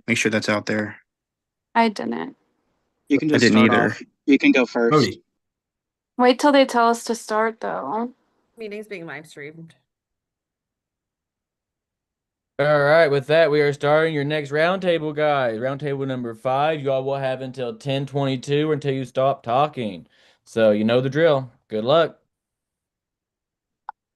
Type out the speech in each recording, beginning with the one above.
make sure that's out there. I didn't. You can I just didn't start either. off. You can go first. Cody. Wait till they tell us to start, though. Meeting's being live streamed. All right, with that, we are starting your next roundtable, guys. Roundtable number 5. You all will have until 10:22 until you stop talking. So you know the drill. Good luck.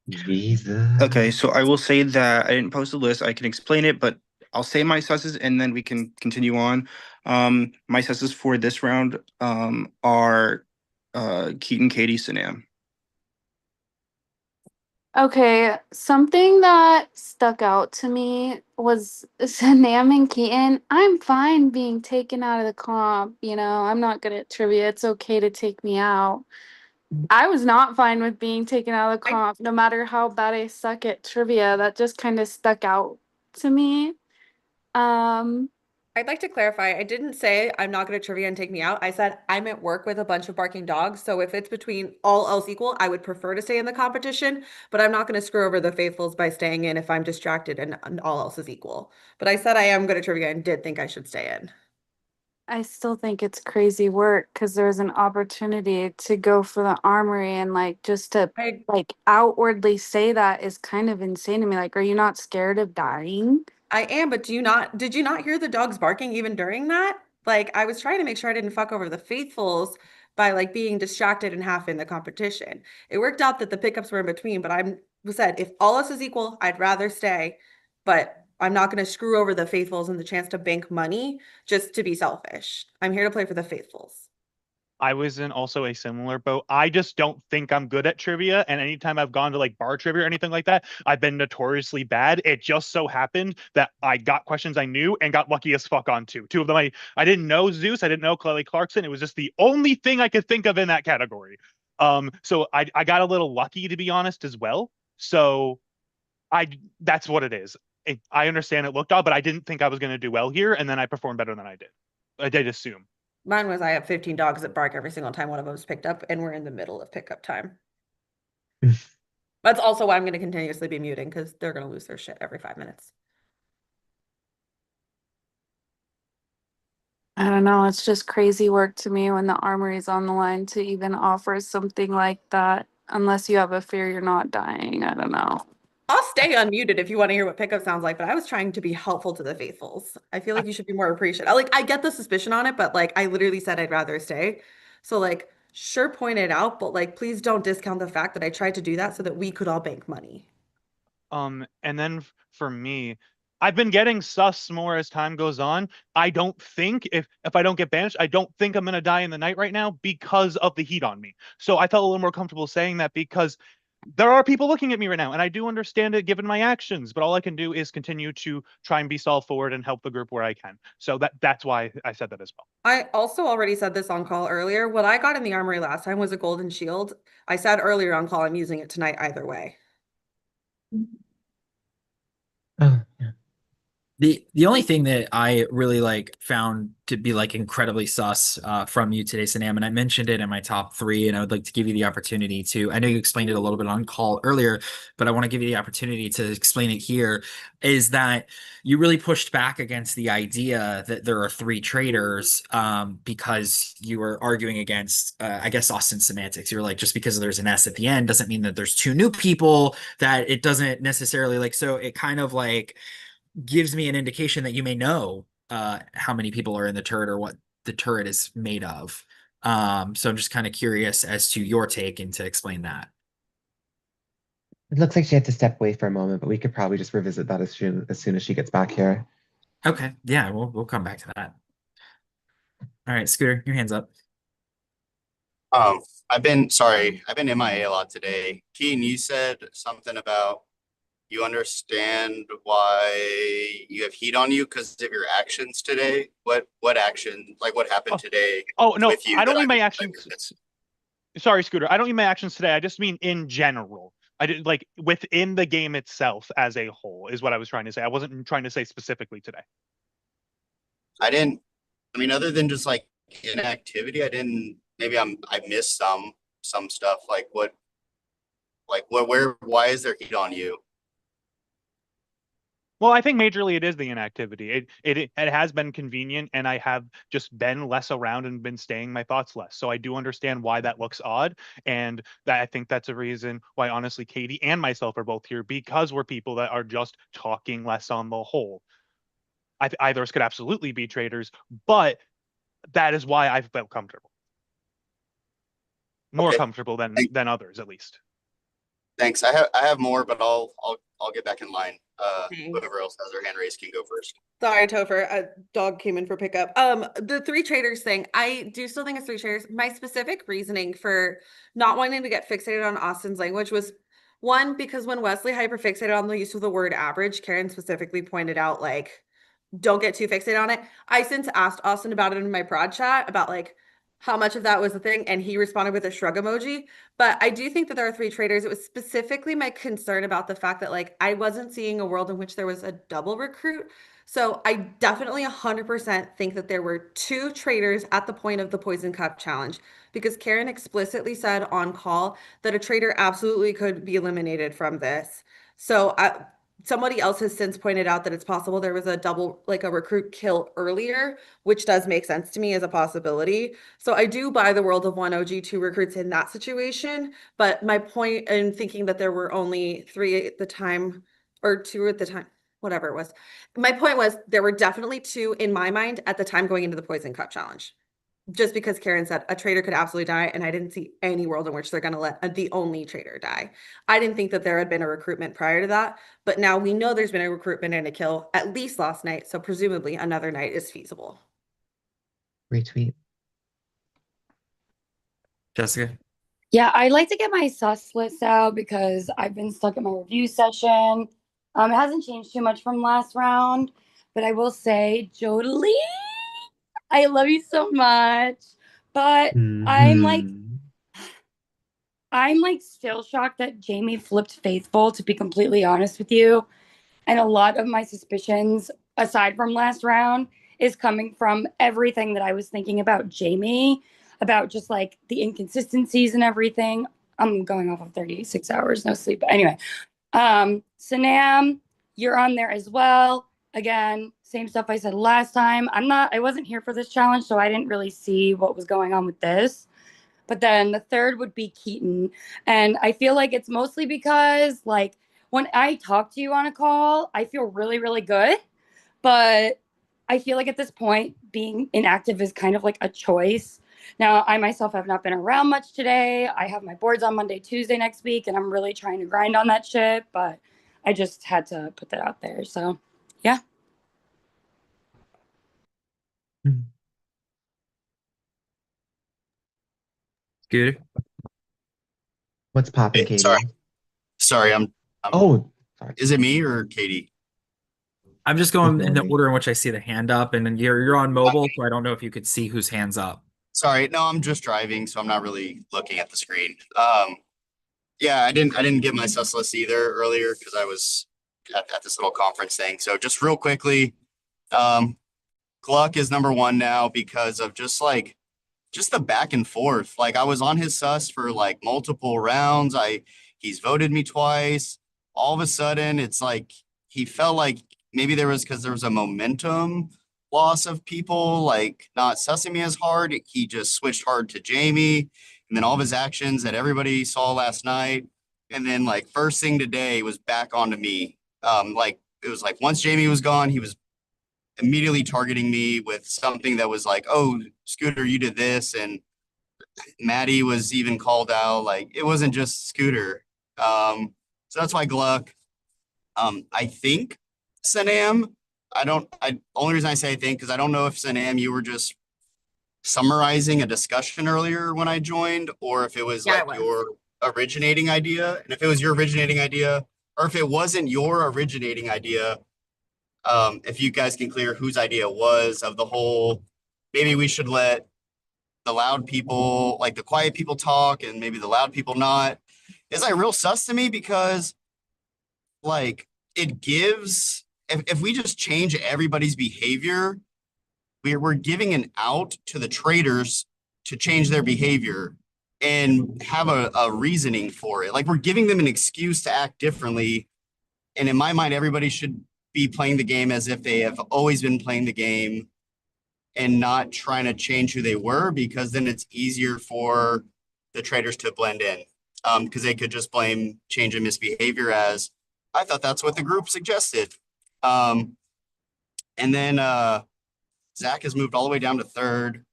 Okay, Jesus. so I will say that I didn't post a list. I can explain it, but I'll say my suss's and then we can continue on. My suss's for this round are Keaton, Katie, Sanam. Okay, something that stuck out to me was Sanam and Keaton. I'm fine being taken out of the comp. I'm not good at trivia. It's okay to take me out. I was not fine with being taken out of the I comp, no matter how bad I suck at trivia. That just kind of stuck out to me. Um, I'd like to clarify. I didn't say I'm not going to trivia and take me out. I said I'm at work with a bunch of barking dogs. So if it's between all else equal, I would prefer to stay in the competition, but I'm not going to screw over the faithfuls by staying in if I'm distracted and all else is equal. But I said I am going to trivia and did think I should stay in. I still think it's crazy work because there's an opportunity to go for the armory and just to I outwardly say that is kind of insane to me. Like, are you not scared of dying? I am, but did you not hear the dogs barking even during that? Like I was trying to make sure I didn't fuck over the faithfuls by like being distracted and half in the competition. It worked out that the pickups were in between, but I'm said if all else is equal, I'd rather stay, but I'm not going to screw over the faithfuls and the chance to bank money just to be selfish. I'm here to play for the faithfuls. I was in also a similar boat. I just don't think I'm good at trivia. And anytime I've gone to like bar trivia or anything like that, I've been notoriously bad. It just so happened that I got questions I knew and got lucky as fuck on two. Two of them I didn't know Zeus. I didn't know Kelly Clarkson. It was just the only thing I could think of in that category. So I got a little lucky to be honest as well. So I that's what it is. I understand it looked odd, but I didn't think I was going to do well here, and then I performed better than I did. I did assume. Mine was I have 15 dogs that bark every single time one of them is picked up, and we're in the middle of pickup time. That's also why I'm going to continuously be muting because they're going to lose their shit every 5 minutes. I don't know. It's just crazy work to me when the armory's on the line to even offer something like that, unless you have a fear you're not dying. I don't know. I'll stay unmuted if you want to hear what pickup sounds like, but I was trying to be helpful to the faithfuls. I feel like you should be more appreciative. I get the suspicion on it, but like I literally said I'd rather stay. So like sure point it out, but like please don't discount the fact that I tried to do that so that we could all bank money. And then for me, I've been getting sus more as time goes on. I don't think if I don't get banished, I don't think I'm gonna die in the night right now because of the heat on me. So I felt a little more comfortable saying that because there are people looking at me right now, and I do understand it given my actions, but all I can do is continue to try and be solve forward and help the group where I can. So that's why I said that as well. I also already said this on call earlier. What I got in the armory last time was a golden shield. I said earlier on call I'm using it tonight either way. Oh, yeah. The only thing that I really found to be incredibly sus from you today, Sanam, and I mentioned it in my top 3, and I would like to give you the opportunity to. I know you explained it a little bit on call earlier, but I want to give you the opportunity to explain it here. Is that you really pushed back against the idea that there are 3 traitors because you were arguing against, I guess, Austin semantics. You were like, just because there's an S at the end doesn't mean that there's 2 new people. That it doesn't necessarily so it kind of gives me an indication that you may know how many people are in the turret or what the turret is made of. So I'm just kind of curious as to your take and to explain that. It looks like she had to step away for a moment, but we could probably just revisit that as soon as she gets back here. Okay, yeah, we'll come back to that. All right, Scooter, your hand's up. Um, I've been MIA a lot today. Keen, you said something about you understand why you have heat on you because of your actions today. What action, like what happened Oh, today oh no, with you I that don't I mean my didn't actions. witness? Sorry, Scooter. I don't mean my actions today. I just mean in general. I did like within the game itself as a whole is what I was trying to say. I wasn't trying to say specifically today. I didn't. I mean, other than just like inactivity, I didn't. Maybe I missed some stuff. Like what, where, why is there heat on you? Well, I think majorly it is the inactivity. It has been convenient, and I have just been less around and been staying my thoughts less. So I do understand why that looks odd, and that I think that's a reason why honestly Katie and myself are both here, because we're people that are just talking less on the whole. Either could absolutely be traitors, but that is why I felt comfortable, more Okay. comfortable than others at least. Thanks. I have more, but I'll get back in line. Thanks. Whoever else has their hand raised can go first. Sorry, Topher. A dog came in for pickup. The three traders thing, I do still think it's three traders. My specific reasoning for not wanting to get fixated on Austin's language was one, because when Wesley hyperfixated on the use of the word average, Karen specifically pointed out, like, don't get too fixated on it. I since asked Austin about it in my prod chat about like how much of that was the thing, and he responded with a shrug emoji. But I do think that there are three traders. It was specifically my concern about the fact that like I wasn't seeing a world in which there was a double recruit. So I definitely 100% think that there were two traders at the point of the Poison Cup challenge, because Karen explicitly said on call that a trader absolutely could be eliminated from this. So somebody else has since pointed out that it's possible there was a double, like a recruit kill earlier, which does make sense to me as a possibility. So I do buy the world of one OG, two recruits in that situation. But my point in thinking that there were only three at the time, or two at the time, whatever it was, my point was there were definitely two in my mind at the time going into the Poison Cup challenge. Just because Karen said a trader could absolutely die, and I didn't see any world in which they're going to let the only trader die. I didn't think that there had been a recruitment prior to that, but now we know there's been a recruitment and a kill at least last night, so presumably another night is feasible. Retweet. Jessica. Yeah, I'd like to get my sus list out because I've been stuck in my review session. It hasn't changed too much from last round, but I will say, Jolie, I love you so much. But I'm like still shocked that Jamie flipped faithful, to be completely honest with you. And a lot of my suspicions, aside from last round, is coming from everything that I was thinking about Jamie, about just like the inconsistencies and everything. I'm going off of 36 hours, no sleep. But anyway, Sanam, you're on there as well. Again, same stuff I said last time. I wasn't here for this challenge, so I didn't really see what was going on with this. But then the third would be Keaton. And I feel like it's mostly because, like, when I talk to you on a call, I feel really, really good. But I feel like at this point, being inactive is kind of like a choice. Now, I myself have not been around much today. I have my boards on Monday, Tuesday next week, and I'm really trying to grind on that shit. But I just had to put that out there. So, yeah. Scooter. What's popping, Hey, Katie? Sorry, Oh, sorry. is it me or Katie? I'm just going in the Ignore me. order in which I see the hand up, and then you're on mobile, so I don't know if you could see whose hands up. Sorry, no, I'm just driving, so I'm not really looking at the screen. Yeah, I didn't get my sus list either earlier because I was at this little conference thing. So just real quickly, Gluck is number one now because of just the back and forth. Like I was on his sus for like multiple rounds. He's voted me twice. All of a sudden, it's like he felt like maybe because there was a momentum loss of people like not sussing me as hard. He just switched hard to Jamie, and then all of his actions that everybody saw last night, and then like first thing today was back onto me. Like it was like once Jamie was gone, he was immediately targeting me with something that was like, "Oh, Scooter, you did this," and Maddie was even called out. Like it wasn't just Scooter. So that's why Gluck. I think Sanam. Only reason I say I think because I don't know if Sanam you were just summarizing a discussion earlier when I joined, or if it was Yeah, like your originating idea. And if it was your originating idea, or if it wasn't your originating idea, if you guys can clear whose idea it was of the whole, maybe we should let the loud people, like the quiet people talk and maybe the loud people not, is like real sus to me because like it gives, if we just change everybody's behavior, we're giving an out to the traders to change their behavior and have a reasoning for it. Like we're giving them an excuse to act differently. And in my mind, everybody should be playing the game as if they have always been playing the game and not trying to change who they were, because then it's easier for the traitors to blend in. Because they could just blame change in misbehavior as, I thought that's what the group suggested. And then Zach has moved all the way down to third.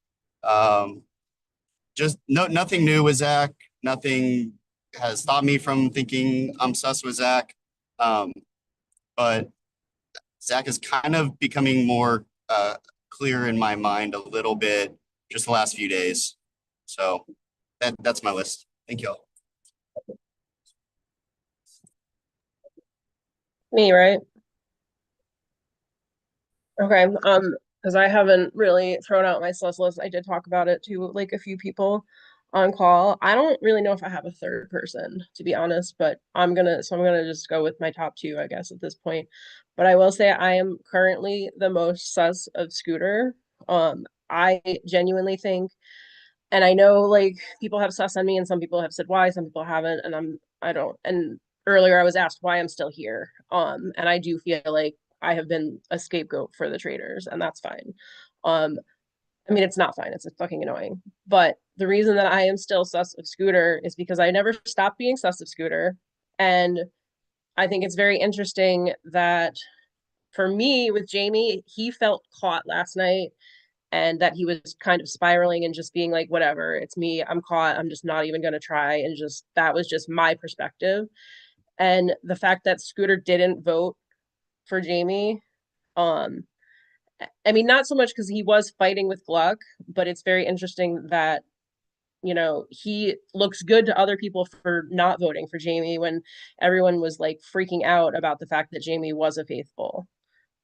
Just nothing new with Zach. Nothing has stopped me from thinking I'm sus with Zach. But Zach is kind of becoming more clear in my mind a little bit just the last few days. So that's my list. Thank you all. Me, right? Okay. Because I haven't really thrown out my sus list. I did talk about it to like a few people on call. I don't really know if I have a third person, to be honest, but I'm gonna just go with my top two, I guess, at this point. But I will say I am currently the most sus of Scooter. I genuinely think, and I know like people have sus on me and some people have said why, some people haven't, and I don't. And earlier I was asked why I'm still here. And I do feel like I have been a scapegoat for the traitors, and that's fine. I mean, it's not fine. It's fucking annoying. But the reason that I am still sus of Scooter is because I never stopped being sus of Scooter. And I think it's very interesting that for me with Jamie, he felt caught last night and that he was kind of spiraling and just being like, whatever, it's me. I'm caught. I'm just not even going to try. And just that was just my perspective. And the fact that Scooter didn't vote for Jamie, um, I mean, not so much because he was fighting with Gluck, but it's very interesting that, you know, he looks good to other people for not voting for Jamie when everyone was like freaking out about the fact that Jamie was a faithful.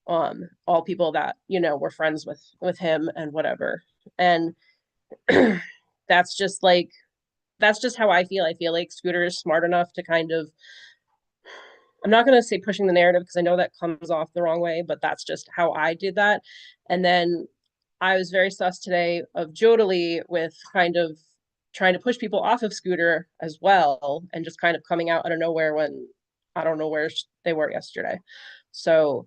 All people that, you know, were friends with him and whatever. And that's just like that's just how I feel. I feel like Scooter is smart enough to kind of, I'm not going to say pushing the narrative because I know that comes off the wrong way, but that's just how I did that. And then I was very sus today of Jodely with kind of trying to push people off of Scooter as well and just kind of coming out of nowhere when I don't know where they were yesterday. So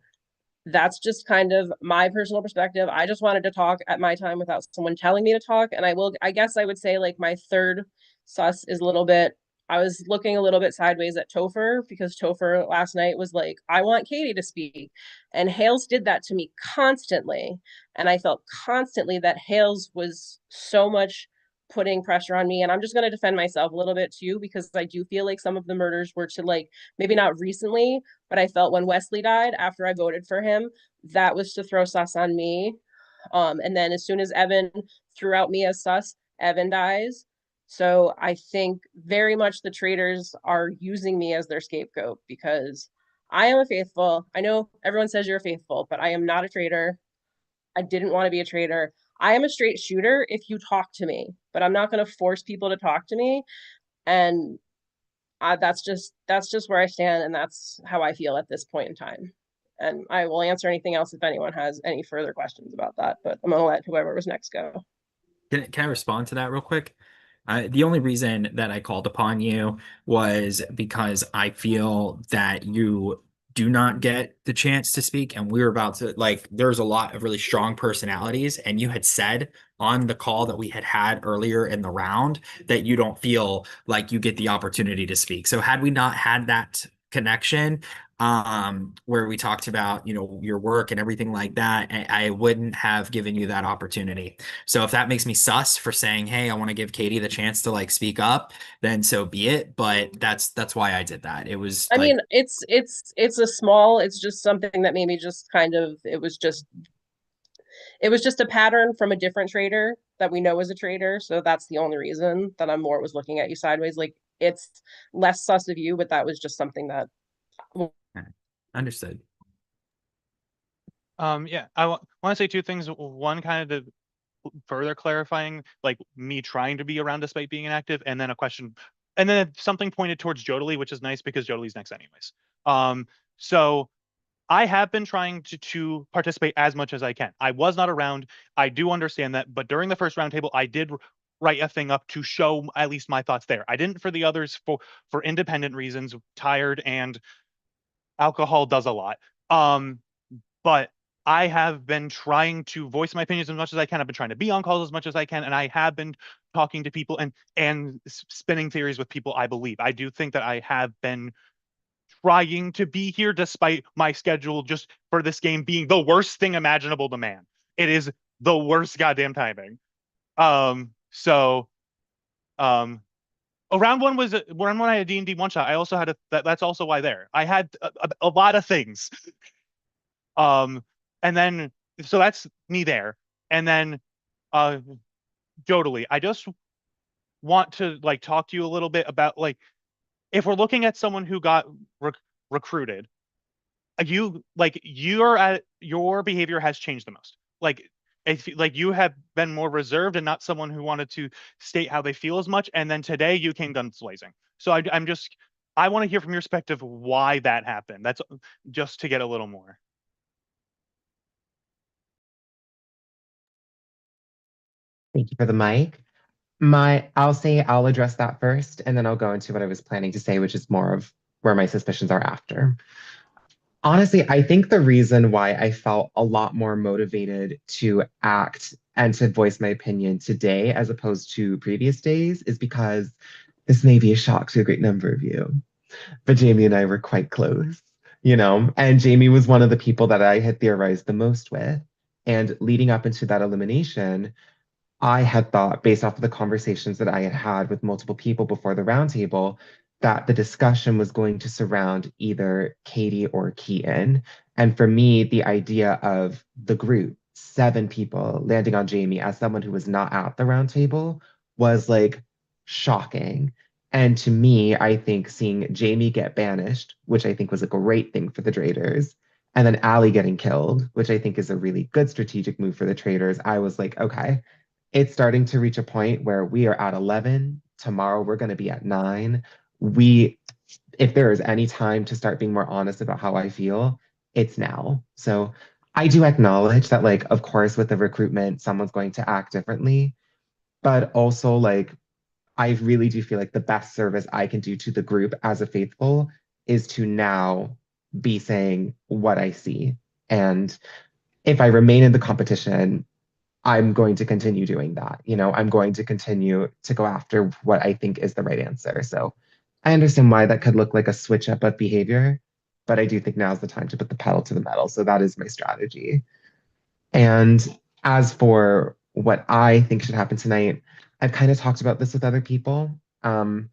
that's just kind of my personal perspective. I just wanted to talk at my time without someone telling me to talk. And I guess I would say like my third sus is a little bit, I was looking a little bit sideways at Topher because Topher last night was like, I want Katie to speak. And Hales did that to me constantly. And I felt constantly that Hales was so much putting pressure on me. And I'm just going to defend myself a little bit too, because I do feel like some of the murders were to like, maybe not recently, but I felt when Wesley died after I voted for him, that was to throw sus on me. And then as soon as Evan threw out me as sus, Evan dies. So I think very much the traitors are using me as their scapegoat because I am a faithful. I know everyone says you're a faithful, but I am not a traitor. I didn't want to be a traitor. I am a straight shooter if you talk to me, but I'm not going to force people to talk to me. And that's just where I stand, and that's how I feel at this point in time. And I will answer anything else if anyone has any further questions about that. But I'm gonna let whoever was next go. Can I respond to that real quick? The only reason that I called upon you was because I feel that you do not get the chance to speak, and we were about to like. There's a lot of really strong personalities, and you had said on the call that we had earlier in the round that you don't feel like you get the opportunity to speak. So had we not had that connection, where we talked about, you know, your work and everything like that, I wouldn't have given you that opportunity. So if that makes me sus for saying, hey, I want to give Katie the chance to like speak up, then so be it. But that's why I did that. It was I like, mean, it's a small, it's just something that maybe just kind of it was just a pattern from a different trader that we know is a trader. So that's the only reason that I'm more was looking at you sideways. Like it's less sus of you, but that was just something that understood. Yeah, I want to say two things. One, kind of further clarifying, like me trying to be around despite being inactive, and then a question, and then something pointed towards Jodely, which is nice because Jodely's next anyways. So I have been trying to participate as much as I can. I was not around. I do understand that, but during the first roundtable, I did write a thing up to show at least my thoughts there. I didn't for the others for independent reasons, tired, and alcohol does a lot. But I have been trying to voice my opinions as much as I can. I've been trying to be on calls as much as I can, and I have been talking to people and spinning theories with people I believe. I do think that I have been trying to be here despite my schedule just for this game being the worst thing imaginable to man. It is the worst goddamn timing. So round one was round one I had a D&D one shot. I also had that's also why there. I had a lot of things. And then so that's me there. And then Jodely, I just want to like talk to you a little bit about like if we're looking at someone who got recruited, your behavior has changed the most. Like if like you have been more reserved and not someone who wanted to state how they feel as much. And then today you came guns blazing. So I want to hear from your perspective why that happened. That's just to get a little more. Thank you for the mic. I'll address that first, and then I'll go into what I was planning to say, which is more of where my suspicions are after. Honestly, I think the reason why I felt a lot more motivated to act and to voice my opinion today as opposed to previous days is because this may be a shock to a great number of you, but Jamie and I were quite close, and Jamie was one of the people that I had theorized the most with. And leading up into that elimination, I had thought, based off of the conversations that I had had with multiple people before the roundtable, that the discussion was going to surround either Katie or Keaton. And for me, the idea of the group, 7 people, landing on Jamie as someone who was not at the roundtable was like shocking. And to me, I think seeing Jamie get banished, which I think was a great thing for the Traitors, and then Allie getting killed, which I think is a really good strategic move for the Traitors, I was like, okay, it's starting to reach a point where we are at 11. Tomorrow we're going to be at 9. If there is any time to start being more honest about how I feel, it's now. So I do acknowledge that, like, of course, with the recruitment, someone's going to act differently. But also, like, I really do feel like the best service I can do to the group as a faithful is to now be saying what I see. And if I remain in the competition, I'm going to continue doing that. I'm going to continue to go after what I think is the right answer. So I understand why that could look like a switch up of behavior, but I do think now's the time to put the pedal to the metal. So that is my strategy. And as for what I think should happen tonight, I've kind of talked about this with other people. We'll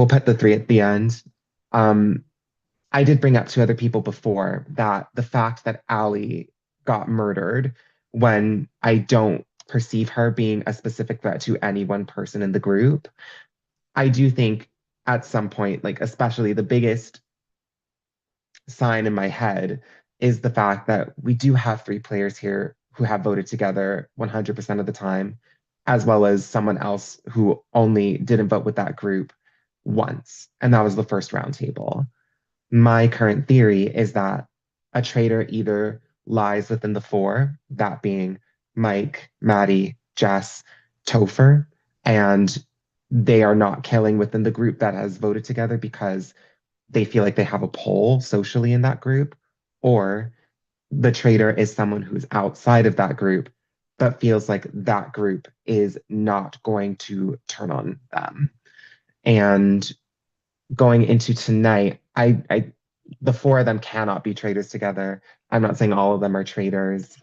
put the 3 at the end. I did bring up to other people before that the fact that Allie got murdered when I don't perceive her being a specific threat to any one person in the group, I do think at some point, like especially the biggest sign in my head is the fact that we do have 3 players here who have voted together 100% of the time, as well as someone else who only didn't vote with that group once, and that was the first roundtable. My current theory is that a traitor either lies within the 4, that being Mike, Maddie, Jess, Topher, and they are not killing within the group that has voted together because they feel like they have a pull socially in that group, or the traitor is someone who's outside of that group but feels like that group is not going to turn on them. And going into tonight, the 4 of them cannot be traitors together. I'm not saying all of them are traitors,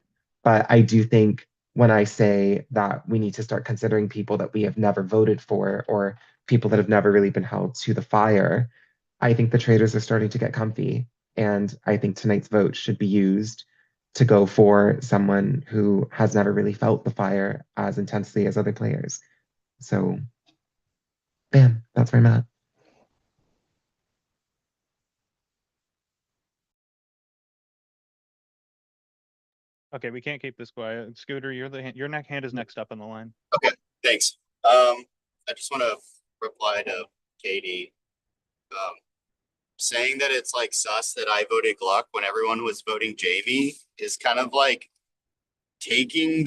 but I do think when I say that we need to start considering people that we have never voted for or people that have never really been held to the fire, I think the traitors are starting to get comfy. And I think tonight's vote should be used to go for someone who has never really felt the fire as intensely as other players. So, bam, that's where I'm at. Okay, we can't keep this quiet. Scooter, your neck hand is next up in the line. Okay, thanks. I just want to reply to Katie. Saying that it's like sus that I voted Gluck when everyone was voting Jamie is kind of like taking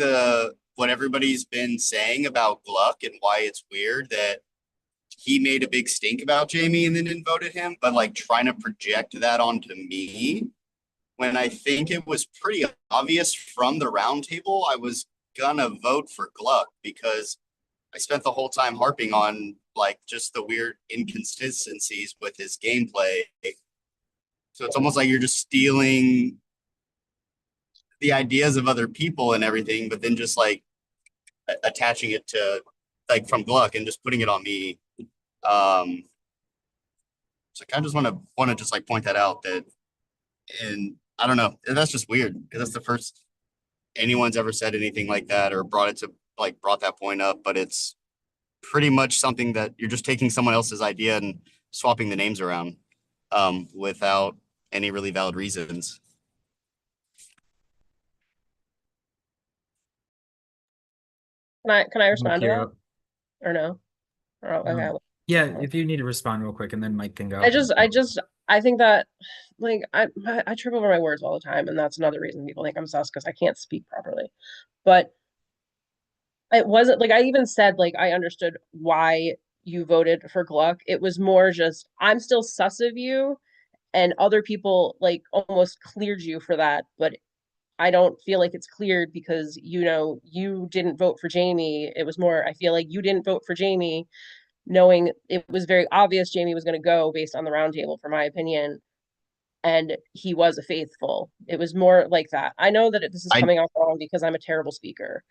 what everybody's been saying about Gluck and why it's weird that he made a big stink about Jamie and then didn't vote him, but like trying to project that onto me when I think it was pretty obvious from the roundtable I was gonna vote for Gluck because I spent the whole time harping on like just the weird inconsistencies with his gameplay. So it's almost like you're just stealing the ideas of other people and everything, but then just like attaching it to like from Gluck and just putting it on me. So I kind of just want to just like point that out that, and I don't know, that's just weird because that's the first anyone's ever said anything like that or brought that point up, but it's pretty much something that you're just taking someone else's idea and swapping the names around without any really valid reasons. Can I respond to Akira. that or no? Okay. Yeah, if you need to respond real quick, and then Mike can go. I think that like I trip over my words all the time, and that's another reason people think I'm sus because I can't speak properly. But it wasn't like I even said like I understood why you voted for Gluck. It was more just I'm still sus of you, and other people like almost cleared you for that, but I don't feel like it's cleared because you didn't vote for Jamie. It was more I feel like you didn't vote for Jamie knowing it was very obvious Jamie was going to go based on the roundtable, for my opinion. And he was a faithful. It was more like that. I know that this is coming off wrong because I'm a terrible speaker.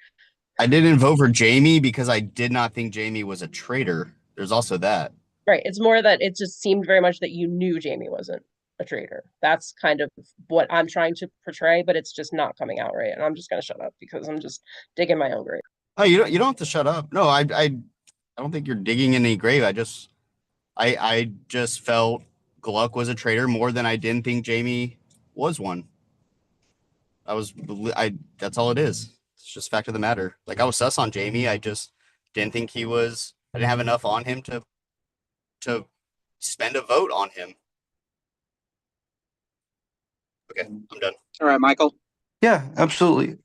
I didn't vote for Jamie because I did not think Jamie was a traitor. There's also that. Right. It's more that it just seemed very much that you knew Jamie wasn't a traitor. That's kind of what I'm trying to portray, but it's just not coming out right. And I'm just going to shut up because I'm just digging my own grave. Oh, you don't have to shut up. No, I don't think you're digging in any grave. I just felt Gluck was a traitor more than I didn't think Jamie was one. That's all it is. It's just fact of the matter. Like I was sus on Jamie. I just didn't think I didn't have enough on him to spend a vote on him. Okay, I'm done. All right, Michael. Yeah, absolutely.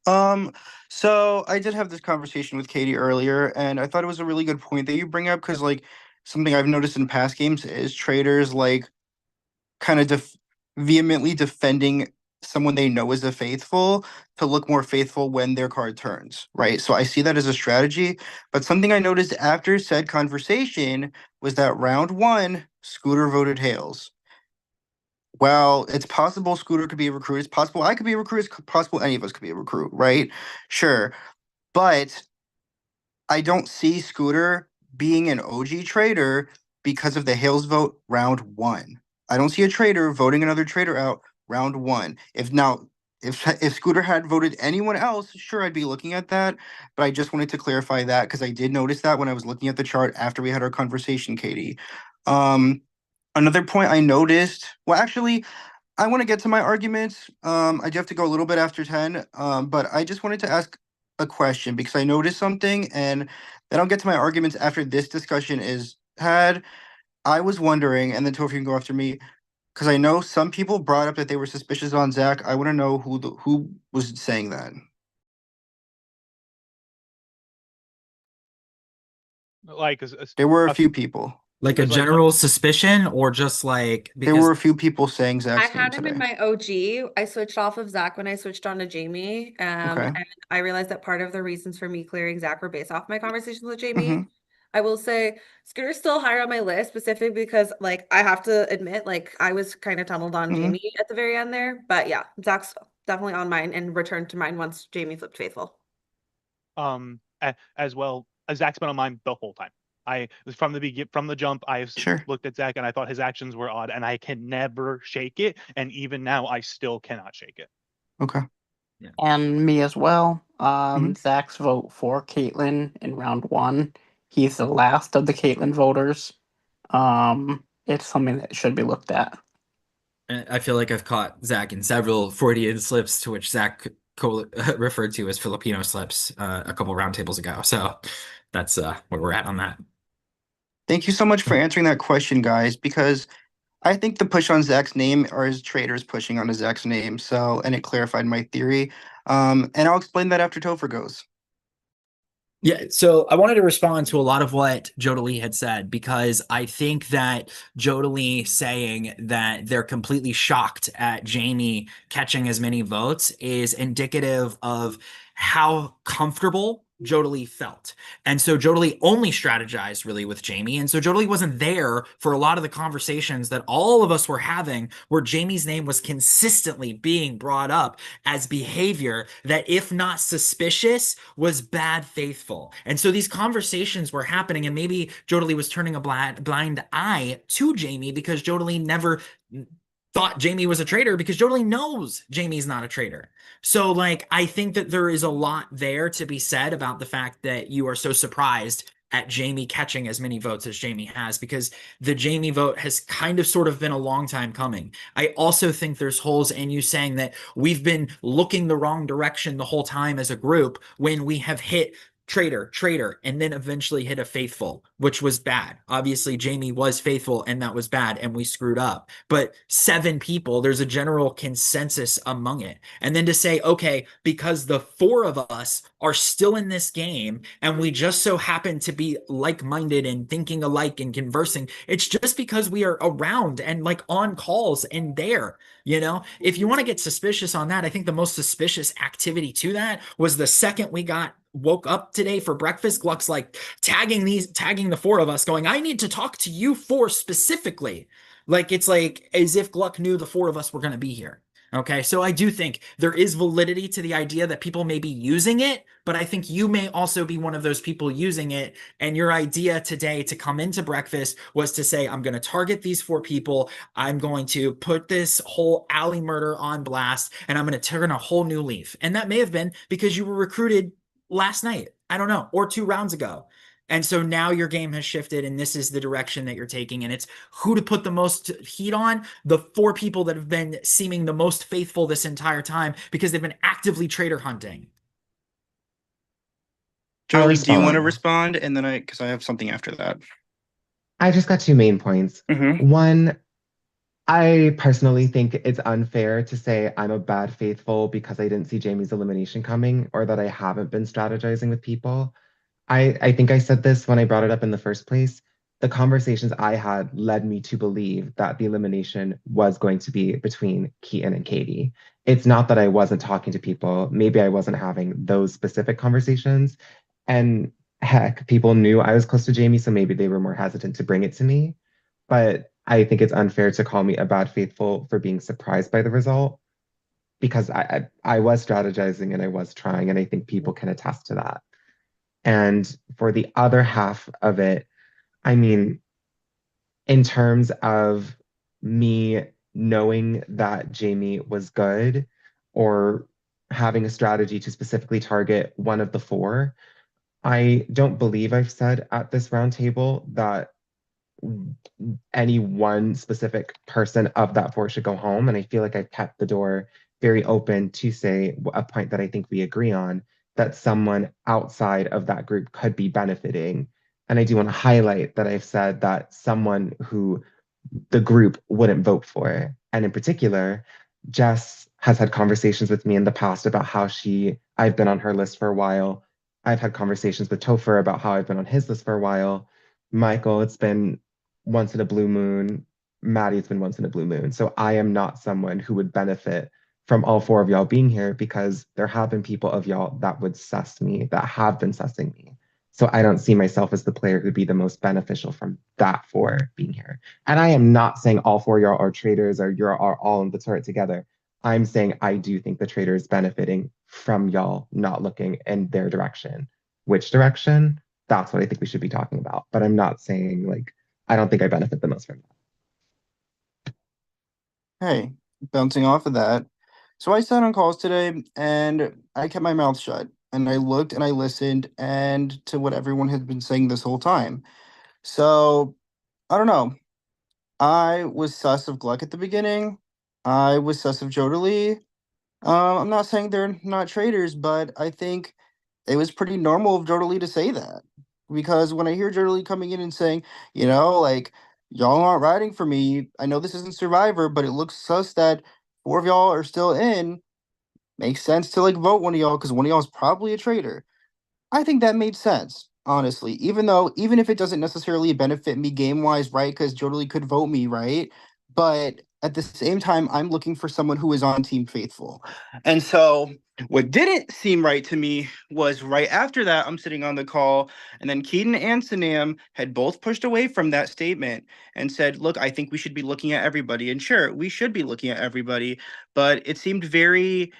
So I did have this conversation with Katie earlier, and I thought it was a really good point that you bring up because, like, something I've noticed in past games is traders like kind of vehemently defending someone they know is a faithful to look more faithful when their card turns, right? So I see that as a strategy. But something I noticed after said conversation was that round one, Scooter voted Hales. Well, it's possible Scooter could be a recruit. It's possible I could be a recruit. It's possible any of us could be a recruit, right? Sure. But I don't see Scooter being an OG trader because of the Hales vote round one. I don't see a trader voting another trader out round one. If Scooter had voted anyone else, sure, I'd be looking at that. But I just wanted to clarify that because I did notice that when I was looking at the chart after we had our conversation, Katie. Another point I noticed, well, actually, I want to get to my arguments. I do have to go a little bit after 10, but I just wanted to ask a question because I noticed something and then I'll get to my arguments after this discussion is had. I was wondering, and then Topher can go after me, because I know some people brought up that they were suspicious on Zach. I want to know who was saying that. Like There were a few people. Like a general suspicion, or just like there were a few people saying Zach's I had name him in today. my OG. I switched off of Zach when I switched on to Jamie. Okay. And I realized that part of the reasons for me clearing Zach were based off my conversations with Jamie. Mhm. I will say Scooter's still higher on my list, specifically because like I have to admit, like I was kind of tunneled on Mhm. Jamie at the very end there. But yeah, Zach's definitely on mine and returned to mine once Jamie flipped faithful. As well, Zach's been on mine the whole time. I was from the jump. I looked at Zach and I thought his actions were odd, and I can never shake it. And even now, I still cannot shake it. Okay. And me as well. Zach's vote for Caitlyn in round one. He's the last of the Caitlyn voters. It's something that should be looked at. I feel like I've caught Zach in several Freudian slips, to which Zach referred to as Filipino slips a couple roundtables ago. So that's where we're at on that. Thank you so much for answering that question, guys, because I think the push on Zach's name are his traders pushing on Zach's name. So, and it clarified my theory. And I'll explain that after Topher goes. Yeah, so I wanted to respond to a lot of what Jodalee had said because I think that Jodalee saying that they're completely shocked at Jamie catching as many votes is indicative of how comfortable Jodalee felt. And so Jodalee only strategized really with Jamie. And so Jodalee wasn't there for a lot of the conversations that all of us were having where Jamie's name was consistently being brought up as behavior that, if not suspicious, was bad faithful. And so these conversations were happening, and maybe Jodalee was turning a blind eye to Jamie because Jodalee never thought Jamie was a traitor because Jodalee knows Jamie's not a traitor. So, like, I think that there is a lot there to be said about the fact that you are so surprised at Jamie catching as many votes as Jamie has, because the Jamie vote has kind of sort of been a long time coming. I also think there's holes in you saying that we've been looking the wrong direction the whole time as a group when we have hit traitor, and then eventually hit a faithful, which was bad. Obviously, Jamie was faithful, and that was bad, and we screwed up. But 7 people, there's a general consensus among it. And then to say, okay, because the 4 of us are still in this game, and we just so happen to be like-minded and thinking alike and conversing, it's just because we are around and like on calls and there. If you want to get suspicious on that, I think the most suspicious activity to that was the second we woke up today for breakfast, Gluck's like tagging the 4 of us, going, I need to talk to you 4 specifically. Like, it's like as if Gluck knew the 4 of us were going to be here. Okay, so I do think there is validity to the idea that people may be using it, but I think you may also be one of those people using it. And your idea today to come into breakfast was to say, I'm going to target these 4 people. I'm going to put this whole alley murder on blast, and I'm going to turn a whole new leaf. And that may have been because you were recruited last night, I don't know, or 2 rounds ago. And so now your game has shifted, and this is the direction that you're taking. And it's who to put the most heat on: the 4 people that have been seeming the most faithful this entire time because they've been actively traitor hunting. Jolie, do you want to respond? And then because I have something after that. I just got 2 main points. One, I personally think it's unfair to say I'm a bad faithful because I didn't see Jamie's elimination coming or that I haven't been strategizing with people. I think I said this when I brought it up in the first place. The conversations I had led me to believe that the elimination was going to be between Keaton and Katie. It's not that I wasn't talking to people. Maybe I wasn't having those specific conversations. And heck, people knew I was close to Jamie, so maybe they were more hesitant to bring it to me. But I think it's unfair to call me a bad faithful for being surprised by the result because I was strategizing and I was trying, and I think people can attest to that. And for the other half of it, I mean, in terms of me knowing that Jamie was good or having a strategy to specifically target one of the 4, I don't believe I've said at this roundtable that any one specific person of that 4 should go home. And I feel like I've kept the door very open to say a point that I think we agree on, that someone outside of that group could be benefiting. And I do want to highlight that I've said that someone who the group wouldn't vote for. And in particular, Jess has had conversations with me in the past about how I've been on her list for a while. I've had conversations with Topher about how I've been on his list for a while. Michael, it's been once in a blue moon. Maddie, it's been once in a blue moon. So I am not someone who would benefit from all 4 of y'all being here because there have been people of y'all that would suss me, that have been sussing me. So I don't see myself as the player who'd be the most beneficial from that 4 being here. And I am not saying all 4 of y'all are traitors or you're all in the turret together. I'm saying I do think the traitor is benefiting from y'all not looking in their direction. Which direction? That's what I think we should be talking about. But I'm not saying like I don't think I benefit the most from that. Hey, bouncing off of that. So I sat on calls today and I kept my mouth shut and I looked and I listened and to what everyone had been saying this whole time. So I don't know. I was sus of Gluck at the beginning. I was sus of Jodalee. I'm not saying they're not traitors, but I think it was pretty normal of Jodalee to say that. Because when I hear Jodalee coming in and saying, like, y'all aren't riding for me, I know this isn't Survivor, but it looks sus that 4 of y'all are still in. Makes sense to, like, vote one of y'all because one of y'all is probably a traitor. I think that made sense, honestly. Even if it doesn't necessarily benefit me game wise, right? Because Jodely could vote me, right? But at the same time, I'm looking for someone who is on Team Faithful. And so what didn't seem right to me was right after that, I'm sitting on the call, and then Keaton and Sanam had both pushed away from that statement and said, look, I think we should be looking at everybody. And sure, we should be looking at everybody, but it seemed very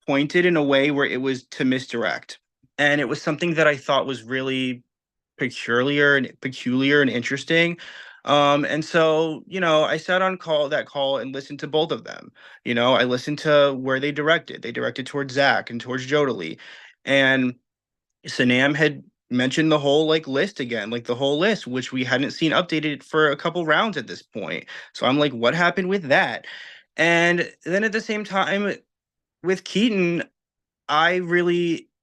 pointed in a way where it was to misdirect. And it was something that I thought was really peculiar and interesting. And so, I sat on that call and listened to both of them. I listened to where they directed. They directed towards Zach and towards Jodely. And Sanam had mentioned the whole list again, like the whole list, which we hadn't seen updated for a couple rounds at this point. So I'm like, what happened with that? And then at the same time, with Keaton,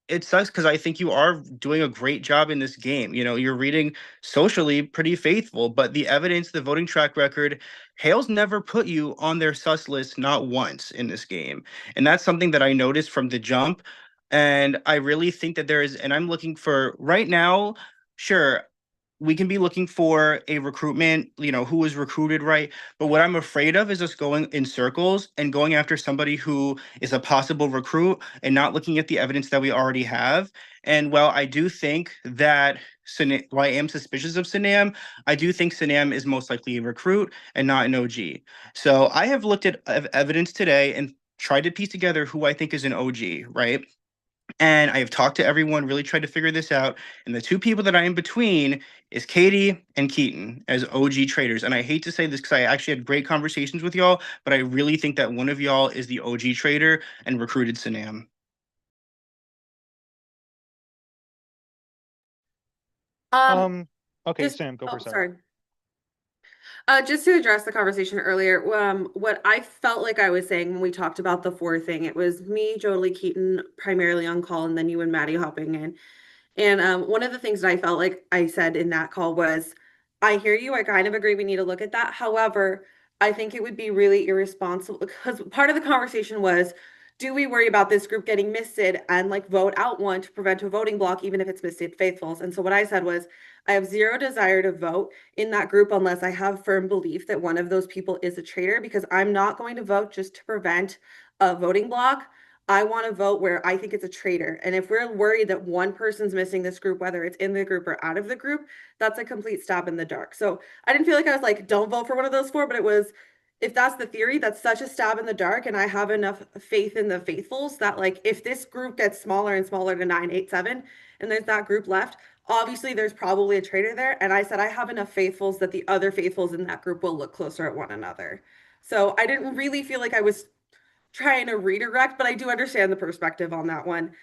it sucks because I think you are doing a great job in this game. You're reading socially pretty faithful, but the evidence, the voting track record, Hale's never put you on their sus list, not once in this game. And that's something that I noticed from the jump. And I really think that and I'm looking for right now, sure, we can be looking for a recruitment, who was recruited right. But what I'm afraid of is us going in circles and going after somebody who is a possible recruit and not looking at the evidence that we already have. And while I do think that while I am suspicious of Sanam, I do think Sanam is most likely a recruit and not an OG. So I have looked at evidence today and tried to piece together who I think is an OG, right? And I have talked to everyone, really tried to figure this out. And the two people that I am between is Katie and Keaton as OG traders. And I hate to say this because I actually had great conversations with y'all, but I really think that one of y'all is the OG trader and recruited Sanam. Okay, Just, Sam, go for a second. sorry. Just to address the conversation earlier, what I felt like I was saying when we talked about the four thing, it was me, Jodely, Keaton, primarily on call, and then you and Maddie hopping in. And one of the things that I felt like I said in that call was, I hear you. I kind of agree we need to look at that. However, I think it would be really irresponsible because part of the conversation was, do we worry about this group getting misted and vote out one to prevent a voting block, even if it's misted faithfuls? And so what I said was, I have zero desire to vote in that group unless I have firm belief that one of those people is a traitor, because I'm not going to vote just to prevent a voting block. I want to vote where I think it's a traitor. And if we're worried that one person's missing this group, whether it's in the group or out of the group, that's a complete stab in the dark. So I didn't feel like I was like, don't vote for one of those four, but it was, if that's the theory, that's such a stab in the dark. And I have enough faith in the faithfuls that if this group gets smaller and smaller to 987 and there's that group left, obviously there's probably a traitor there. And I said, I have enough faithfuls that the other faithfuls in that group will look closer at one another. So I didn't really feel like I was trying to redirect, but I do understand the perspective on that one.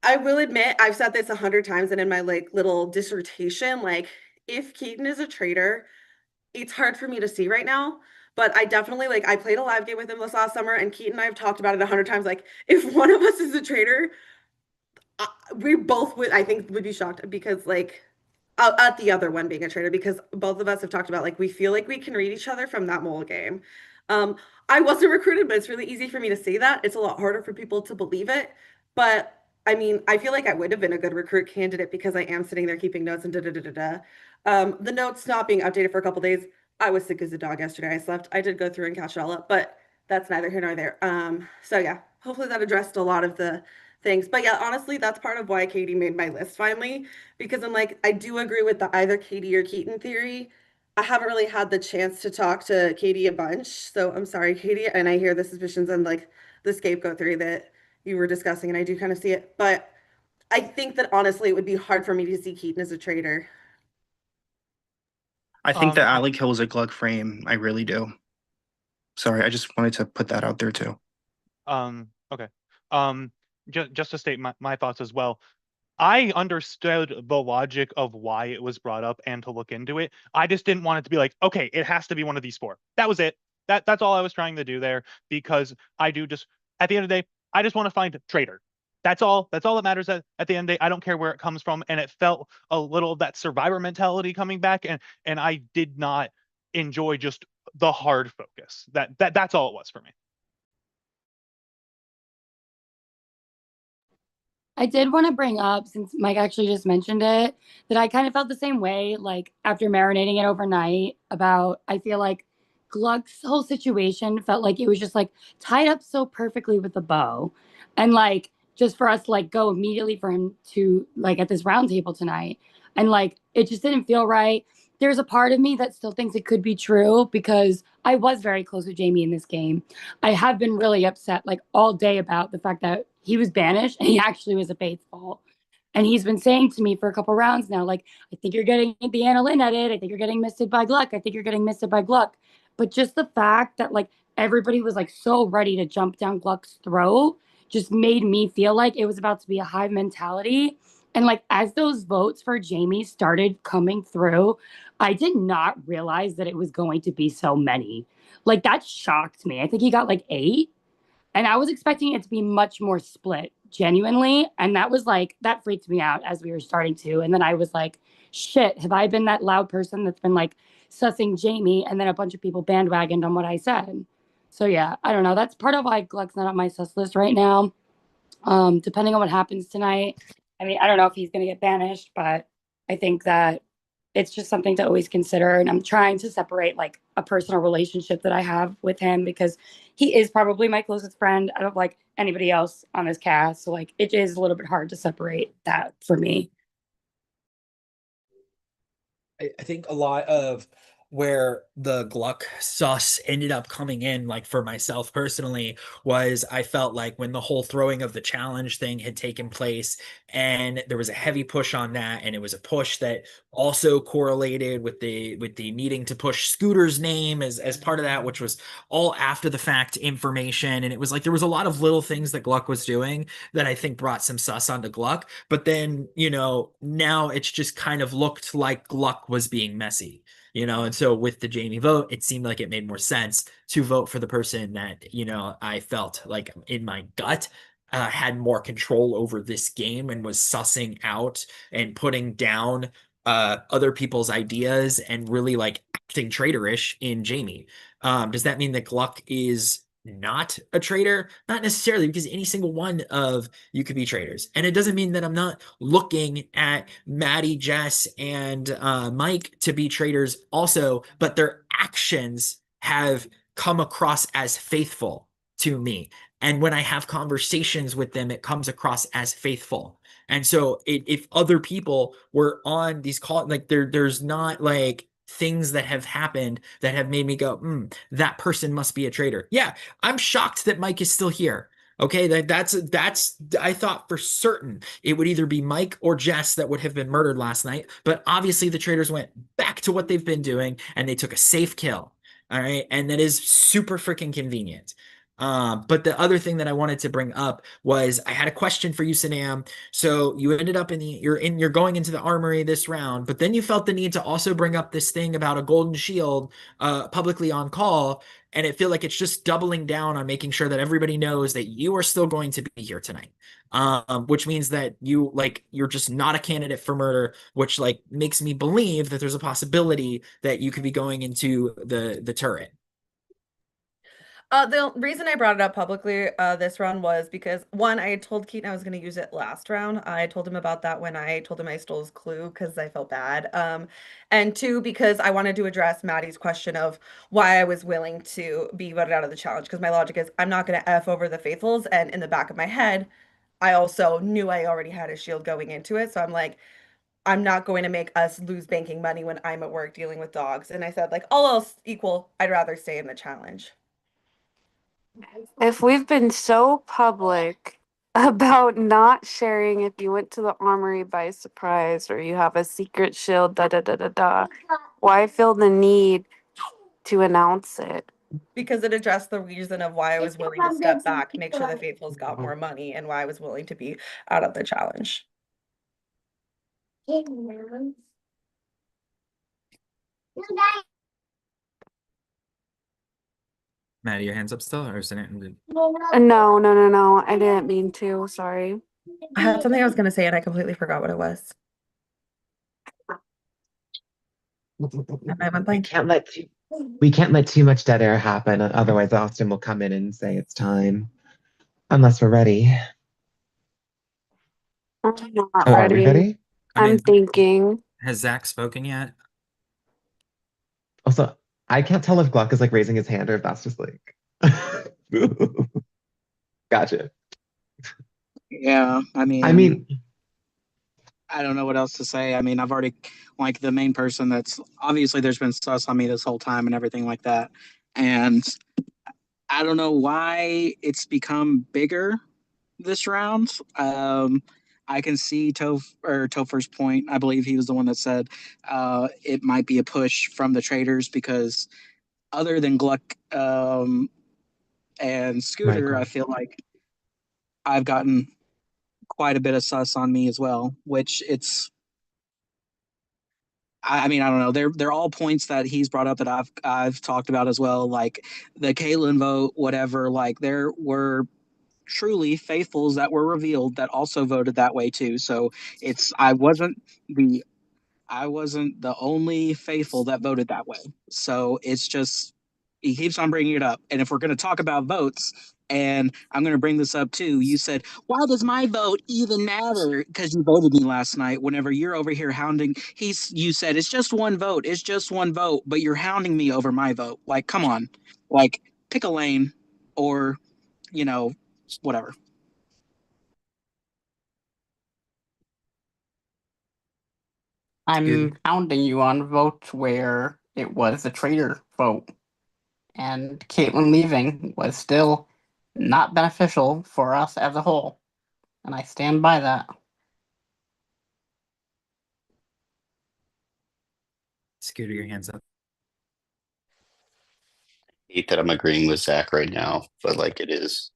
I will admit, I've said this 100 times and in my little dissertation, if Keaton is a traitor, it's hard for me to see right now. But I definitely I played a live game with him this last summer, and Keaton and I have talked about it 100 times. If one of us is a traitor, we both would, I think, would be shocked because at the other one being a traitor, because both of us have talked about we feel like we can read each other from that mole game. I wasn't recruited, but it's really easy for me to say that. It's a lot harder for people to believe it. But I mean, I feel like I would have been a good recruit candidate because I am sitting there keeping notes and da da da da da. The notes not being updated for a couple days. I was sick as a dog yesterday. I slept. I did go through and catch it all up, but that's neither here nor there. So yeah, hopefully that addressed a lot of the things. But yeah, honestly, that's part of why Katie made my list finally, because I'm I do agree with the either Katie or Keaton theory. I haven't really had the chance to talk to Katie a bunch, so I'm sorry, Katie. And I hear the suspicions and the scapegoat theory that you were discussing, and I do kind of see it. But I think that honestly, it would be hard for me to see Keaton as a traitor. I think that Alec Hill is a Glug frame. I really do. Sorry, I just wanted to put that out there too. Okay. Just to state my thoughts as well. I understood the logic of why it was brought up and to look into it. I just didn't want it to be okay, it has to be one of these four. That was it. That's all I was trying to do there, because I do just, at the end of the day, I just want to find a traitor. That's all that matters at the end of the day. I don't care where it comes from. And it felt a little of that survivor mentality coming back, and I did not enjoy just the hard focus. That's all it was for me. I did want to bring up, since Mike actually just mentioned it, that I kind of felt the same way, like after marinating it overnight, about I feel like Gluck's whole situation felt like it was just like tied up so perfectly with a bow. And like just for us to like go immediately for him to like at this round table tonight. And like it just didn't feel right. There's a part of me that still thinks it could be true because I was very close with Jamie in this game. I have been really upset like all day about the fact that he was banished and he actually was a faithful. And he's been saying to me for a couple rounds now, like, I think you're getting the Anna Lynn edit. I think you're getting misted by Gluck. I think you're getting misted by Gluck. But just the fact that like everybody was like so ready to jump down Gluck's throat just made me feel like it was about to be a hive mentality. And like as those votes for Jamie started coming through, I did not realize that it was going to be so many. Like that shocked me. I think he got like 8. And I was expecting it to be much more split, genuinely. And that was like, that freaked me out as we were starting to. And then I was like, shit, have I been that loud person that's been like sussing Jamie? And then a bunch of people bandwagoned on what I said. So yeah, I don't know. That's part of why Gluck's not on my sus list right now. Depending on what happens tonight. I mean, I don't know if he's going to get banished, but I think that it's just something to always consider. And I'm trying to separate like a personal relationship that I have with him because he is probably my closest friend. I don't like anybody else on this cast. So like it is a little bit hard to separate that for me. I think a lot of where the Gluck sus ended up coming in, like for myself personally, was I felt like when the whole throwing of the challenge thing had taken place and there was a heavy push on that, and it was a push that also correlated with the needing to push Scooter's name as part of that, which was all after the fact information. And it was like there was a lot of little things that Gluck was doing that I think brought some sus onto Gluck. But then, now it's just kind of looked like Gluck was being messy. And so with the Jamie vote, it seemed like it made more sense to vote for the person that, I felt like in my gut had more control over this game and was sussing out and putting down other people's ideas and really like acting traitorish in Jamie. Does that mean that Gluck is not a traitor? Not necessarily, because any single one of you could be traitors. And it doesn't mean that I'm not looking at Maddie, Jess, and Mike to be traitors also, but their actions have come across as faithful to me. And when I have conversations with them, it comes across as faithful. And so if other people were on these calls, like there's not like things that have happened that have made me go, that person must be a traitor. Yeah, I'm shocked that Mike is still here. Okay, that's I thought for certain it would either be Mike or Jess that would have been murdered last night, but obviously the traitors went back to what they've been doing and they took a safe kill. All right, and that is super freaking convenient. But the other thing that I wanted to bring up was I had a question for you, Sanam. So you ended up you're going into the armory this round, but then you felt the need to also bring up this thing about a golden shield publicly on call, and it feel like it's just doubling down on making sure that everybody knows that you are still going to be here tonight. Which means that you're just not a candidate for murder, which like makes me believe that there's a possibility that you could be going into the turret. The reason I brought it up publicly this round was because one, I had told Keaton I was going to use it last round. I told him about that when I told him I stole his clue because I felt bad. And two, because I wanted to address Maddie's question of why I was willing to be voted out of the challenge. Because my logic is I'm not going to F over the faithfuls. And in the back of my head, I also knew I already had a shield going into it. So I'm like, I'm not going to make us lose banking money when I'm at work dealing with dogs. And I said, like, all else equal, I'd rather stay in the challenge. If we've been so public about not sharing if you went to the armory by surprise or you have a secret shield, da da da da da, why feel the need to announce it? Because it addressed the reason of why I was willing to step back, make sure the faithfuls got more money, and why I was willing to be out of the challenge. Maddie, your hands up still, or is it? No. I didn't mean to. Sorry. I had something I was going to say and I completely forgot what it was. And I went blank. We can't let too much dead air happen, otherwise Austin will come in and say it's time. Unless we're ready. I'm not Oh, are we ready. ready? I'm mean, thinking. has Zach spoken yet? Also, I can't tell if Gluck is like raising his hand or if that's just like. Gotcha. Yeah, I mean, I don't know what else to say. I mean, I've already like the main person that's obviously there's been sus on me this whole time and everything like that. And I don't know why it's become bigger this round. I can see Topher's point. I believe he was the one that said it might be a push from the Traitors because other than Gluck and Scooter, I Michael. feel like I've gotten quite a bit of sus on me as well, which it's I mean, I don't know. They're all points that he's brought up that I've talked about as well. Like the Caitlyn vote, whatever. Like there were truly faithfuls that were revealed that also voted that way too. So it's the I wasn't the only faithful that voted that way. So it's just, he keeps on bringing it up. And if we're going to talk about votes, and I'm going to bring this up too, you said, why does my vote even matter? Because you voted me last night. Whenever you're over here hounding, you said, it's just one vote. It's just one vote. But you're hounding me over my vote. Like, come on. Like, pick a lane or, you know, whatever. I'm pounding you on votes where it was a traitor vote, and Caitlyn leaving was still not beneficial for us as a whole, and I stand by that. Scooter, your hands up. Hate that I'm agreeing with Zach right now, but like it is.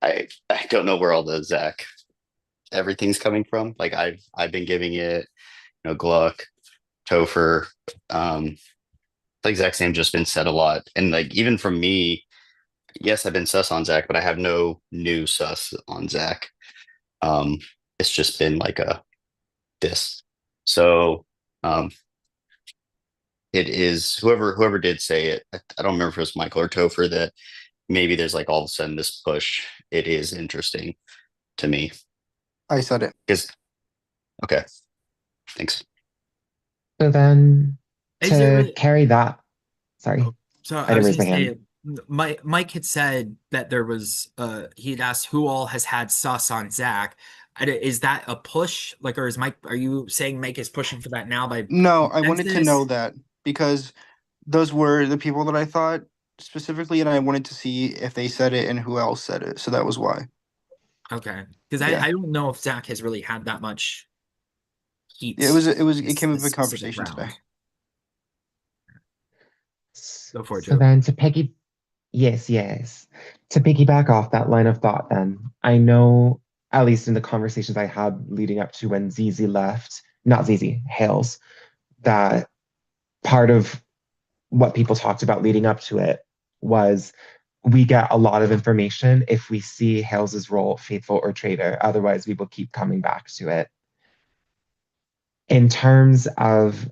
I don't know where all the Zach everything's coming from. Like I've been giving it, Gluck, Topher, like Zach's name just been said a lot. And like even from me, yes, I've been sus on Zach, but I have no new sus on Zach. Um, it's just been like a this. So it is whoever did say it. I don't remember if it was Michael or Topher that maybe there's like all of a sudden this push. It is interesting to me. I said it. Because okay, thanks. So then Is it to really? carry that, sorry, So I I didn't was raise gonna my say, hand. Mike had said that there was he'd asked who all has had sus on Zach. Is that a push? Like, or is Mike? Are you saying Mike is pushing for that now by No, I wanted to know consensus? that because those were the people that I thought specifically, and I wanted to see if they said it and who else said it. So that was why. Okay, because Yeah. I don't know if Zach has really had that much heat. Yeah, it came up this in specific conversation today. round. Go for it, So Joe. then yes, yes. To piggyback off that line of thought, then, I know, at least in the conversations I had leading up to when Zizi left, not Zizi, Hales, that part of what people talked about leading up to it was we get a lot of information if we see Hales's role faithful or traitor. Otherwise, we will keep coming back to it. In terms of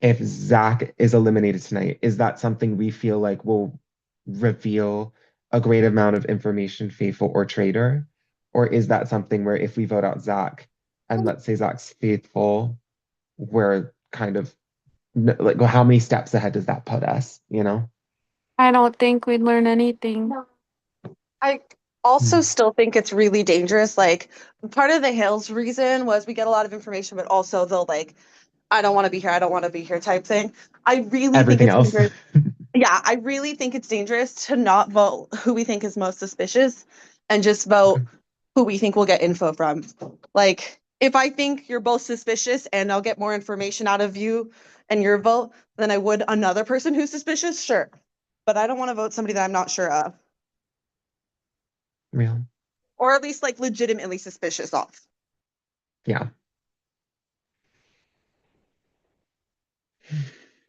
if Zach is eliminated tonight, is that something we feel like will reveal a great amount of information, faithful or traitor? Or is that something where if we vote out Zach and let's say Zach's faithful, we're kind of like, how many steps ahead does that put us, you know? I don't think we'd learn anything. I also Hmm. still think it's really dangerous. Like part of the Hales reason was we get a lot of information, but also they'll like, I don't want to be here, I don't want to be here type thing. I really think Everything it's else. dangerous. Yeah, I really think it's dangerous to not vote who we think is most suspicious and just vote who we think we'll get info from. Like, if I think you're both suspicious and I'll get more information out of you and your vote than I would another person who's suspicious, sure. But I don't want to vote somebody that I'm not sure of, Real. or at least like legitimately suspicious of. Yeah.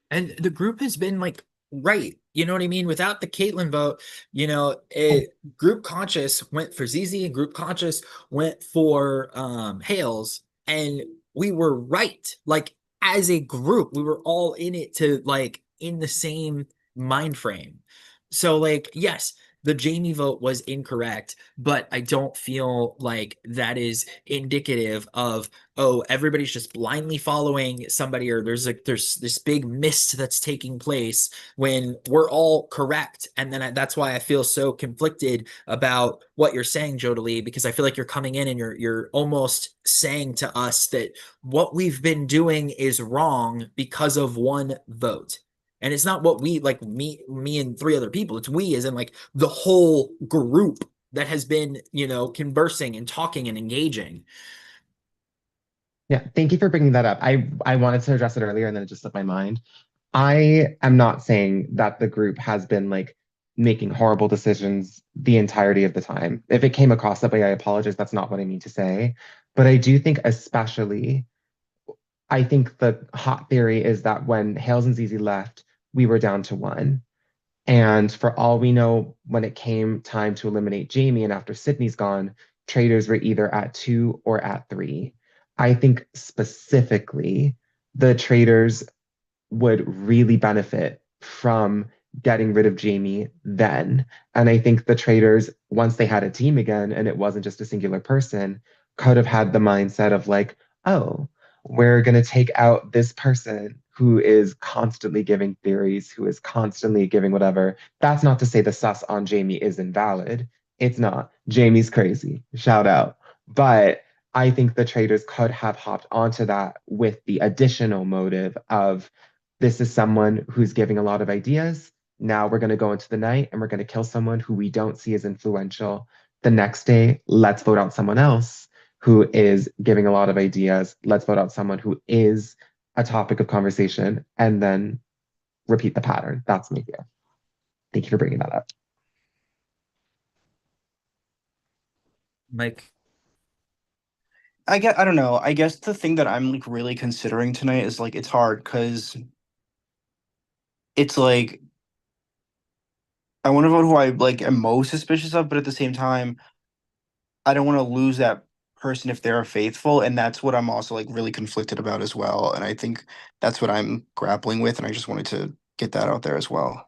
And the group has been like right. You know what I mean? Without the Caitlyn vote, group conscious went for ZZ and group conscious went for Hales, and we were right. Like as a group, we were all in it to like in the same mind frame. So like, yes, the Jamie vote was incorrect, but I don't feel like that is indicative of, oh, everybody's just blindly following somebody, or there's this big mist that's taking place when we're all correct. And then that's why I feel so conflicted about what you're saying, Jodalee, because I feel like you're coming in and you're almost saying to us that what we've been doing is wrong because of one vote. And it's not what we, like me and three other people. It's we as in like the whole group that has been, conversing and talking and engaging. Yeah, thank you for bringing that up. I wanted to address it earlier and then it just slipped my mind. I am not saying that the group has been like making horrible decisions the entirety of the time. If it came across that way, I apologize. That's not what I mean to say. But I do think, I think the hot theory is that when Hales and Zizi left, we were down to one. And for all we know, when it came time to eliminate Jamie and after Sydney's gone, Traitors were either at two or at three. I think specifically the Traitors would really benefit from getting rid of Jamie then. And I think the Traitors, once they had a team again and it wasn't just a singular person, could have had the mindset of like, oh, we're going to take out this person who is constantly giving theories, who is constantly giving whatever. That's not to say the sus on Jamie is invalid. It's not. Jamie's crazy. Shout out. But I think the Traitors could have hopped onto that with the additional motive of this is someone who's giving a lot of ideas. Now we're going to go into the night and we're going to kill someone who we don't see as influential. The next day, let's vote out someone else who is giving a lot of ideas. Let's vote out someone who is a topic of conversation and then repeat the pattern. That's my idea. Thank you for bringing that up. Mike. I don't know. I guess the thing that I'm like really considering tonight is like it's hard because it's like I want to vote who I like am most suspicious of, but at the same time, I don't want to lose that person if they're faithful, and that's what I'm also like really conflicted about as well. And I think that's what I'm grappling with, and I just wanted to get that out there as well.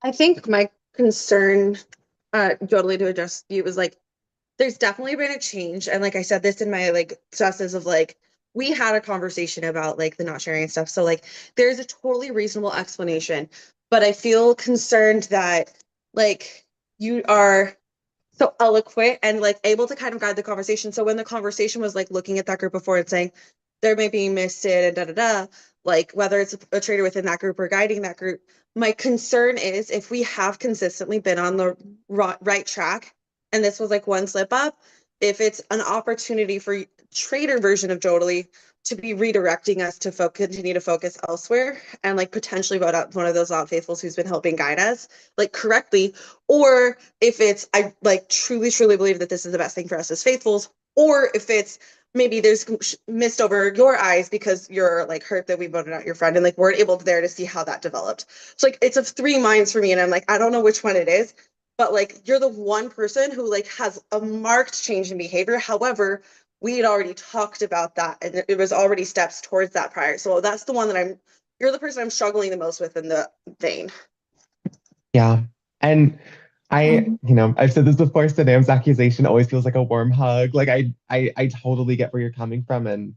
I think my concern, totally to address you, was like, there's definitely been a change. And like I said this in my like susses of like, we had a conversation about like the not sharing and stuff. So like there's a totally reasonable explanation. But I feel concerned that like you are so eloquent and like able to kind of guide the conversation. So when the conversation was like looking at that group before and saying there may be missed and da da da, like whether it's a traitor within that group or guiding that group, my concern is if we have consistently been on the right track and this was like one slip up, if it's an opportunity for traitor version of Jodely to be redirecting us to continue to focus elsewhere and like potentially vote out one of those not faithfuls who's been helping guide us like correctly, or if it's I like truly believe that this is the best thing for us as faithfuls, or if it's maybe there's mist over your eyes because you're like hurt that we voted out your friend and like weren't able to there to see how that developed. So like it's of three minds for me and I'm like I don't know which one it is, but like you're the one person who like has a marked change in behavior. However, we had already talked about that and it was already steps towards that prior. So that's the one that you're the person I'm struggling the most with in the vein. Yeah. And I've said this before, Sadam's accusation always feels like a warm hug. Like I totally get where you're coming from. And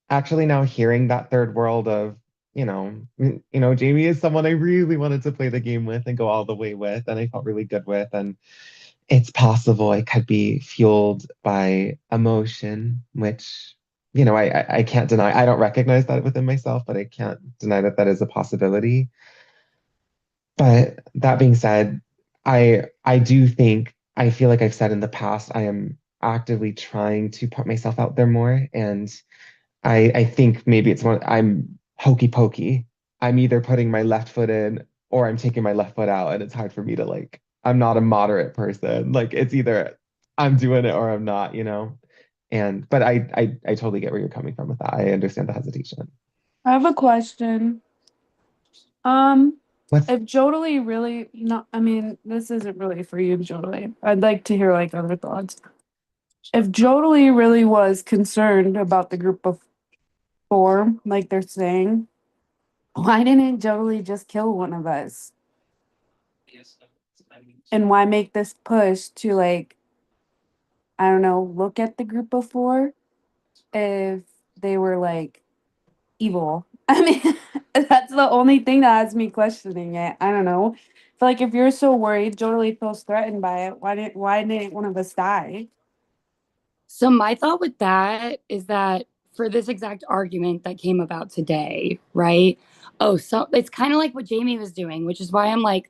actually now hearing that third world of, Jamie is someone I really wanted to play the game with and go all the way with, and I felt really good with. And it's possible it could be fueled by emotion, which, I can't deny. I don't recognize that within myself, but I can't deny that that is a possibility. But that being said, I do think I feel like I've said in the past, I am actively trying to put myself out there more. And I think maybe I'm hokey pokey. I'm either putting my left foot in or I'm taking my left foot out. And it's hard for me to like, I'm not a moderate person. Like it's either I'm doing it or I'm not. But I totally get where you're coming from with that. I understand the hesitation. I have a question. What's If Jodely really not, I mean, this isn't really for you, Jodely. I'd like to hear like other thoughts. If Jodely really was concerned about the group of four, like they're saying, Why didn't Jolie just kill one of us? And why make this push to like, I don't know, look at the group before if they were like evil? I mean, that's the only thing that has me questioning it. I don't know. I feel like if you're so worried, Jolie feels threatened by it. Why didn't one of us die? So my thought with that is that for this exact argument that came about today, right? Oh, so it's kind of like what Jamie was doing, which is why I'm like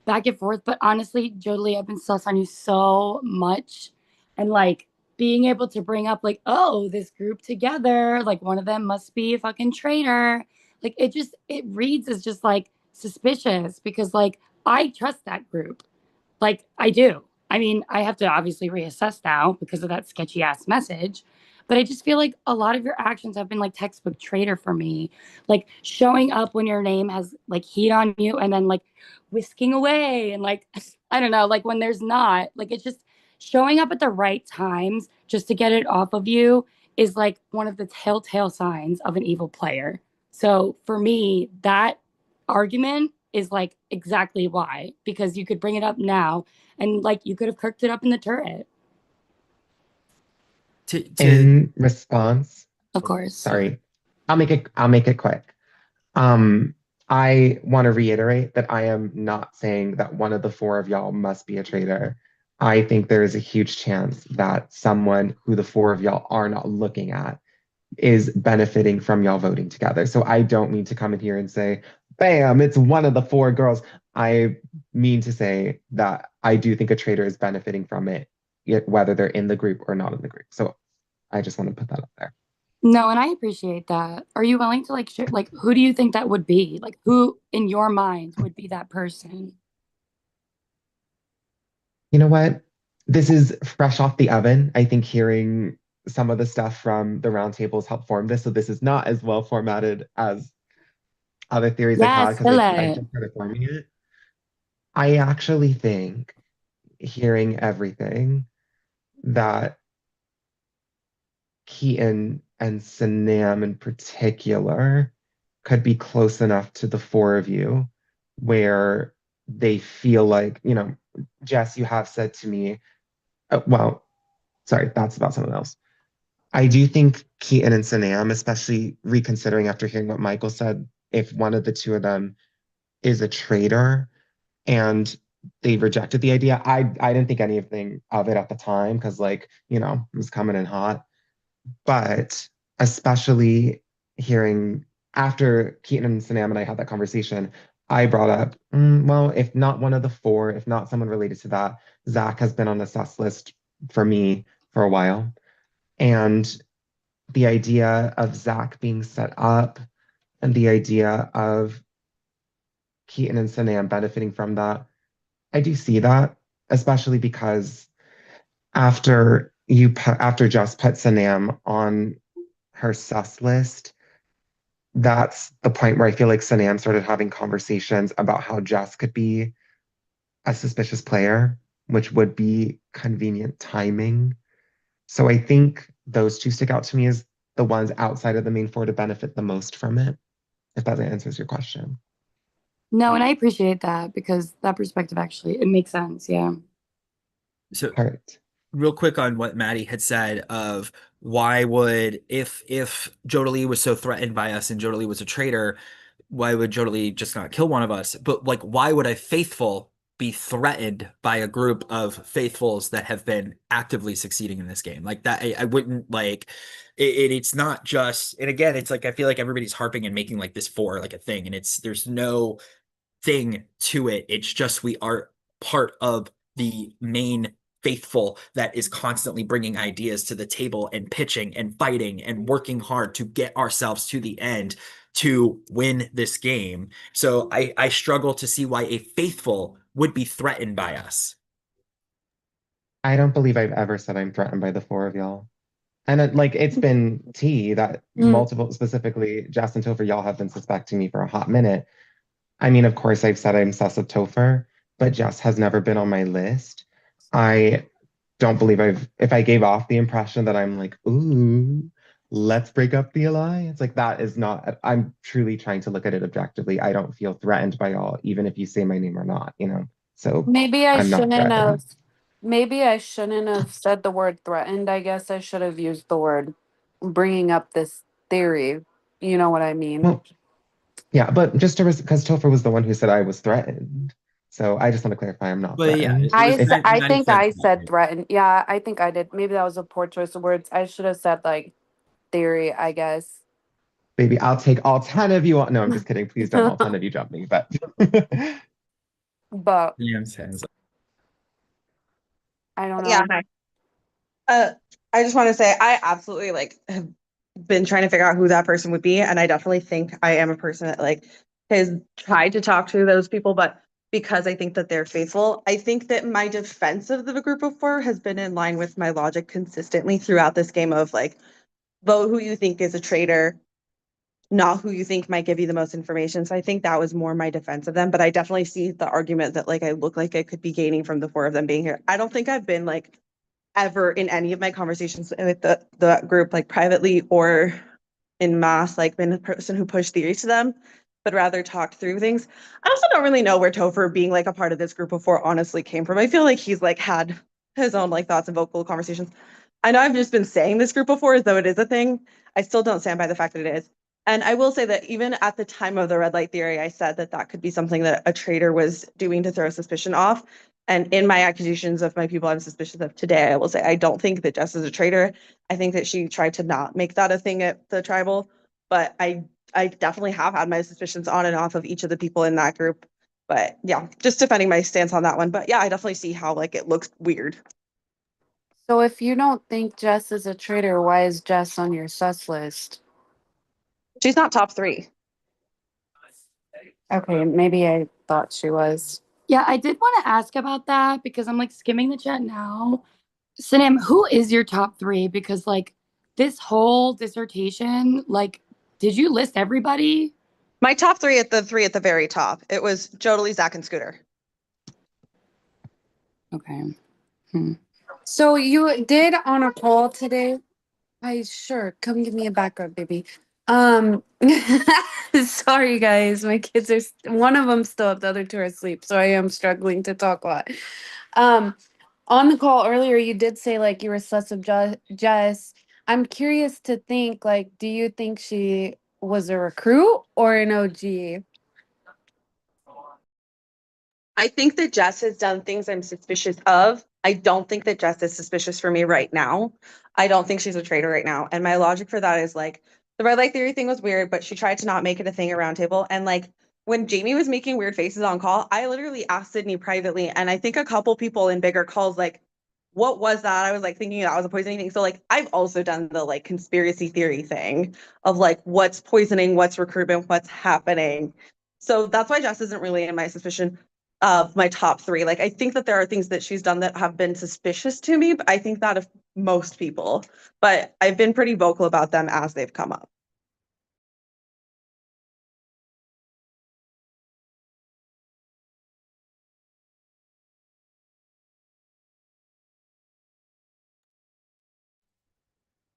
back and forth. But honestly, Jolie, I've been sus on you so much. And like being able to bring up like, oh, this group together, like one of them must be a fucking traitor. Like it reads as just like suspicious because like I trust that group. Like I do. I mean, I have to obviously reassess now because of that sketchy ass message. But I just feel like a lot of your actions have been like textbook traitor for me. Like showing up when your name has like heat on you and then like whisking away and like I don't know, like when there's not, like it's just showing up at the right times just to get it off of you is like one of the telltale signs of an evil player. So for me, that argument is like exactly why, because you could bring it up now and like you could have cooked it up in the turret. To In response, Of course. sorry, I'll make it quick. Um, I want to reiterate that I am not saying that one of the four of y'all must be a traitor. I think there is a huge chance that someone who the four of y'all are not looking at is benefiting from y'all voting together. So I don't mean to come in here and say, bam, it's one of the four girls. I mean to say that I do think a traitor is benefiting from it, whether they're in the group or not in the group. So I just want to put that up there. No, and I appreciate that. Are you willing to like share, like, who do you think that would be? Like, who in your mind would be that person? You know what? This is fresh off the oven. I think hearing some of the stuff from the roundtables helped form this. So this is not as well formatted as other theories I've had Yes, because fill I've it. just started forming it. I actually think hearing everything that Keaton and Sanam in particular could be close enough to the four of you where they feel like, Jess, you have said to me, well, sorry, that's about something else. I do think Keaton and Sanam, especially reconsidering after hearing what Michael said, if one of the two of them is a traitor and they rejected the idea, I didn't think anything of it at the time because it was coming in hot. But especially hearing after Keaton and Sanam and I had that conversation, I brought up, well, if not one of the four, if not someone related to that, Zach has been on the sus list for me for a while. And the idea of Zach being set up and the idea of Keaton and Sanam benefiting from that, I do see that, especially because after Jess put Sanam on her sus list, that's the point where I feel like Sanam started having conversations about how Jess could be a suspicious player, which would be convenient timing. So I think those two stick out to me as the ones outside of the main four to benefit the most from it, if that answers your question. No, and I appreciate that because that perspective actually it makes sense. Yeah. So Correct. real quick on what Maddie had said of why would if Jodalee was so threatened by us and Jodalee was a traitor, why would Jodalee just not kill one of us? But like, why would a faithful be threatened by a group of faithfuls that have been actively succeeding in this game? Like that, I wouldn't like it's not just, and again, it's like I feel like everybody's harping and making like this for like a thing, and there's no thing to it. It's just we are part of the main faithful that is constantly bringing ideas to the table and pitching and fighting and working hard to get ourselves to the end to win this game. So I struggle to see why a faithful would be threatened by us. I don't believe I've ever said I'm threatened by the four of y'all. And it's been tea that multiple, specifically Jess and Topher, y'all have been suspecting me for a hot minute. I mean, of course, I've said I'm sus of Topher, but Jess has never been on my list. I don't believe if I gave off the impression that I'm like, ooh, let's break up the alliance. Like that is not, I'm truly trying to look at it objectively. I don't feel threatened by y'all, even if you say my name or not, you know? So Maybe I I'm not shouldn't have. threatened. Maybe I shouldn't have said the word threatened. I guess I should have used the word bringing up this theory. You know what I mean? Well, yeah, but just to, because Topher was the one who said I was threatened. So I just want to clarify I'm not But yeah, threatened. it was I 90% think I said threatening. threatened. Yeah, I think I did. Maybe that was a poor choice of words. I should have said like theory, I guess. Baby, I'll take all 10 of you. No, I'm just kidding. Please don't all 10 of you jump me. But But Yeah, I'm saying. I don't Yeah, know. hi. I just want to say I absolutely like have been trying to figure out who that person would be, and I definitely think I am a person that like has tried to talk to those people, but because I think that they're faithful, I think that my defense of the group of four has been in line with my logic consistently throughout this game of like vote who you think is a traitor, not who you think might give you the most information. So I think that was more my defense of them, but I definitely see the argument that like I look like I could be gaining from the four of them being here. I don't think I've been like ever in any of my conversations with the group, like privately or in mass, like been a person who pushed theories to them, but rather talked through things. I also don't really know where Topher being like a part of this group before honestly came from. I feel like he's like had his own like thoughts and vocal conversations. I know I've just been saying this group before as though it is a thing. I still don't stand by the fact that it is. And I will say that even at the time of the red light theory, I said that that could be something that a traitor was doing to throw suspicion off. And in my accusations of my people I'm suspicious of today, I will say I don't think that Jess is a traitor. I think that she tried to not make that a thing at the tribal, but I definitely have had my suspicions on and off of each of the people in that group. But yeah, just defending my stance on that one. But yeah, I definitely see how like it looks weird. So if you don't think Jess is a traitor, why is Jess on your sus list? She's not top 3. Okay, maybe I thought she was. Yeah, I did want to ask about that because I'm like skimming the chat now. Sanem, who is your top 3? Because like this whole dissertation, like, did you list everybody? My top 3 at the very top. It was Jodely, Zach, and Scooter. Okay. So you did on a call today? Sure, come give me a backup, baby. Sorry guys, my kids are one of them still up, the other two are asleep, so I am struggling to talk a lot. On the call earlier, you did say like you were sus of Jess. I'm curious to think like, do you think she was a recruit or an OG? I think that Jess has done things I'm suspicious of. I don't think that Jess is suspicious for me right now. I don't think she's a traitor right now. And my logic for that is like the red light theory thing was weird, but she tried to not make it a thing at Roundtable. And like when Jamie was making weird faces on call, I literally asked Sydney privately, and I think a couple people in bigger calls like, what was that? I was like thinking that was a poisoning thing. So like I've also done the like conspiracy theory thing of like what's poisoning, what's recruitment, what's happening. So that's why Jess isn't really in my suspicion of my top 3. Like I think that there are things that she's done that have been suspicious to me, but I think that of most people. But I've been pretty vocal about them as they've come up.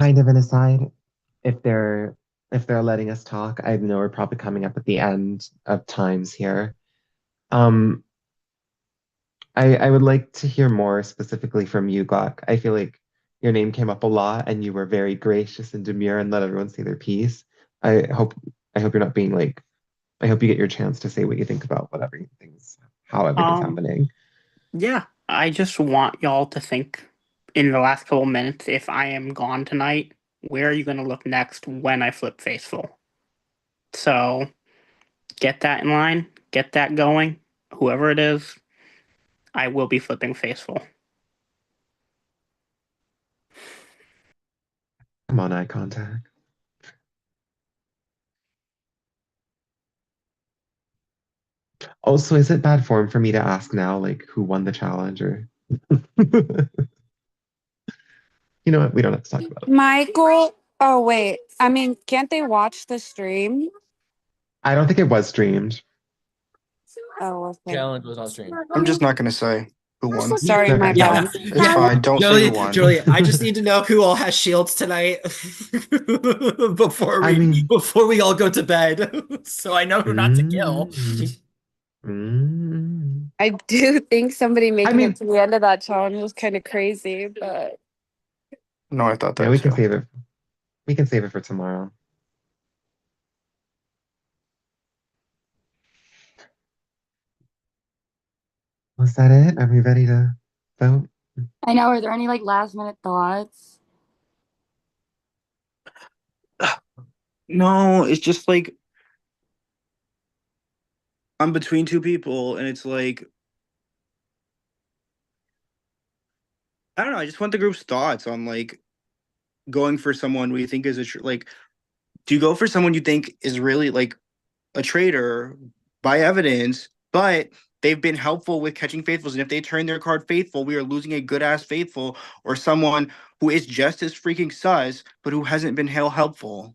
kind of an aside, if they're letting us talk, I know we're probably coming up at the end of times here. Um, I would like to hear more specifically from you, Glock. I feel like your name came up a lot and you were very gracious and demure and let everyone say their piece. I hope I hope you're not being like I hope you get your chance to say what you think about whatever things how everything's happening. Yeah, I just want y'all to think in the last couple minutes, if I am gone tonight, where are you going to look next when I flip faithful? So get that in line, get that going. Whoever it is, I will be flipping faithful. Come on, eye contact. Also, is it bad form for me to ask now, like, who won the challenge or you know what? We don't have to talk about it. Michael, oh wait, I mean, can't they watch the stream? I don't think it was streamed. Oh, okay. Challenge was on stream. I'm just not gonna say. who won. Sorry, my Yeah, bad. It's fine. Don't say who won. Julie, I just need to know who all has shields tonight before I mean, we all go to bed, so I know who not to kill. I do think somebody making mean- it to the end of that challenge was kind of crazy, but No, I thought yeah, that we can too. save it. We can save it for tomorrow. Was that it? Are we ready to vote? I know. Are there any like last minute thoughts? No, it's just like I'm between two people, and it's like I don't know. I just want the group's thoughts on like going for someone we think is like. Do you go for someone you think is really like a traitor by evidence, but they've been helpful with catching faithfuls, and if they turn their card faithful, we are losing a good ass faithful, or someone who is just as freaking sus, but who hasn't been helpful.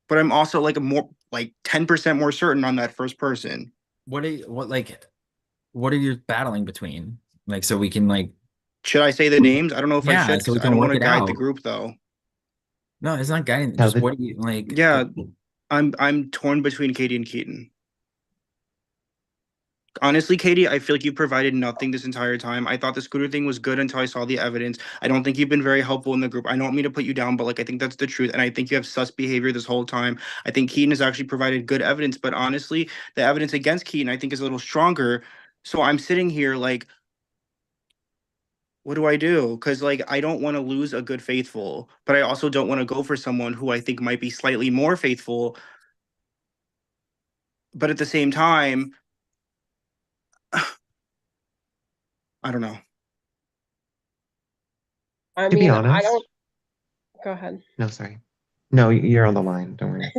But I'm also like a more like 10% more certain on that first person. What are you battling between? Like, so we can like, Should I say the names? I don't know if I yeah, should so because we I can don't work want to it guide the out. group though. No, it's not guiding. Tell Just the- what do you like? Yeah, I'm torn between Katie and Keaton. Honestly, Katie, I feel like you provided nothing this entire time. I thought the scooter thing was good until I saw the evidence. I don't think you've been very helpful in the group. I don't mean to put you down, but like I think that's the truth. And I think you have sus behavior this whole time. I think Keaton has actually provided good evidence, but honestly, the evidence against Keaton I think is a little stronger. So I'm sitting here like, what do I do? Because like I don't want to lose a good faithful, but I also don't want to go for someone who I think might be slightly more faithful. But at the same time, I don't know. I To be mean, I honest, don't. Go ahead. no, sorry. No, you're on the line. Don't worry.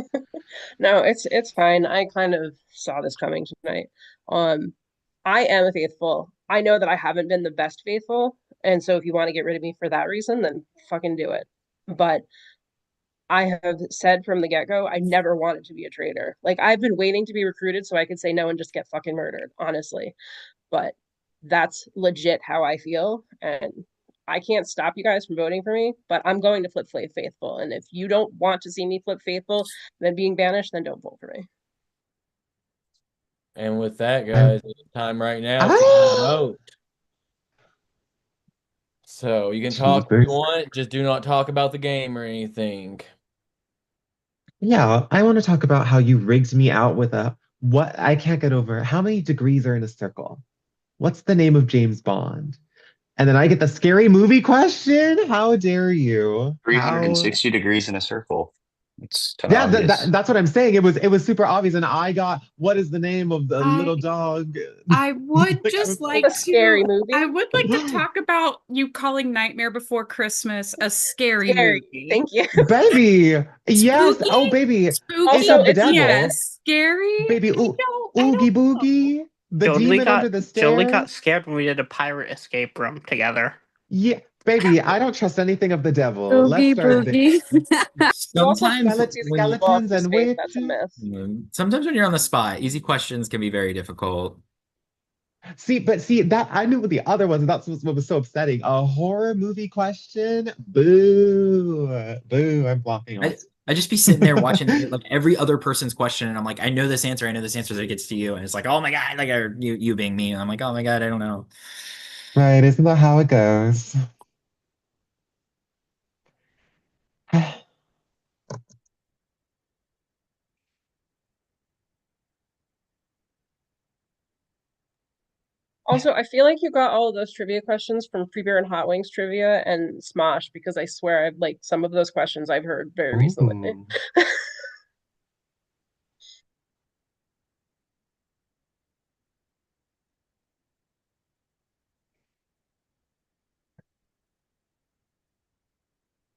No, it's fine. I kind of saw this coming tonight. Um, I am a faithful. I know that I haven't been the best faithful, and so if you want to get rid of me for that reason, then fucking do it. But I have said from the get-go, I never wanted to be a traitor. Like I've been waiting to be recruited so I could say no and just get fucking murdered, honestly. But that's legit how I feel, and I can't stop you guys from voting for me, but I'm going to flip faithful. And if you don't want to see me flip faithful, then being banished, then don't vote for me. And with that, I'm- guys, it's time right now for the vote. So you can talk if you Jeepers. want, just do not talk about the game or anything. Yeah, I want to talk about how you rigged me out with a what I can't get over. How many degrees are in a circle? What's the name of James Bond? And then I get the scary movie question. How dare you? How? 360 degrees in a circle. It's kind of Yeah, obvious. that's what I'm saying. It was super obvious, and I got what is the name of the little dog? I would Like, I just was like A scary to movie. I would like to talk about you calling Nightmare Before Christmas a scary Scary. movie. Thank you. Baby, yes. Spooky? Oh, baby, Spooky? Also, of the it's devil. Yes. Scary? Baby, I ooh, don't oogie know. boogie, the Julie demon under got the Julie got stairs. scared when we did a pirate escape room together. Yeah, baby, I don't trust anything of the devil. Let's boogie start there. boogie. you also Sometimes can't see the when you, devil off Skeletons the and stage. That's a witches. myth. sometimes when you're on the spot, easy questions can be very difficult. See that I knew what the other was, and that's what was so upsetting. A horror movie question? Boo, boo! I'm blocking all. I just be sitting there watching like every other person's question, and I'm like, I know this answer, so it gets to you, and it's like, oh my god, like you being me, and I'm like, oh my god, I don't know. Right? Isn't that how it goes? Also, I feel like you got all of those trivia questions from Free Beer and Hot Wings trivia and Smosh because I swear I've like some of those questions I've heard very recently. Ooh.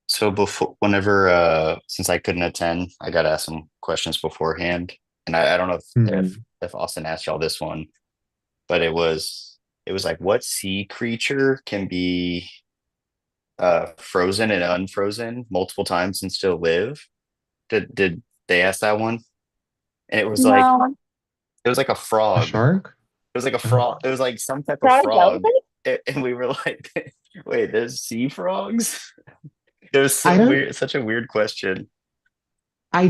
So before, since I couldn't attend, I got to ask some questions beforehand. And I don't know if Austin asked y'all this one, but it was like, what sea creature can be frozen and unfrozen multiple times and still live? Did they ask that one? And it was like No. a A frog. shark? was like a frog. It was like some type of Frog frog. elephant? And we were like, wait, there's sea frogs? It was I so don't weird, such a weird question. I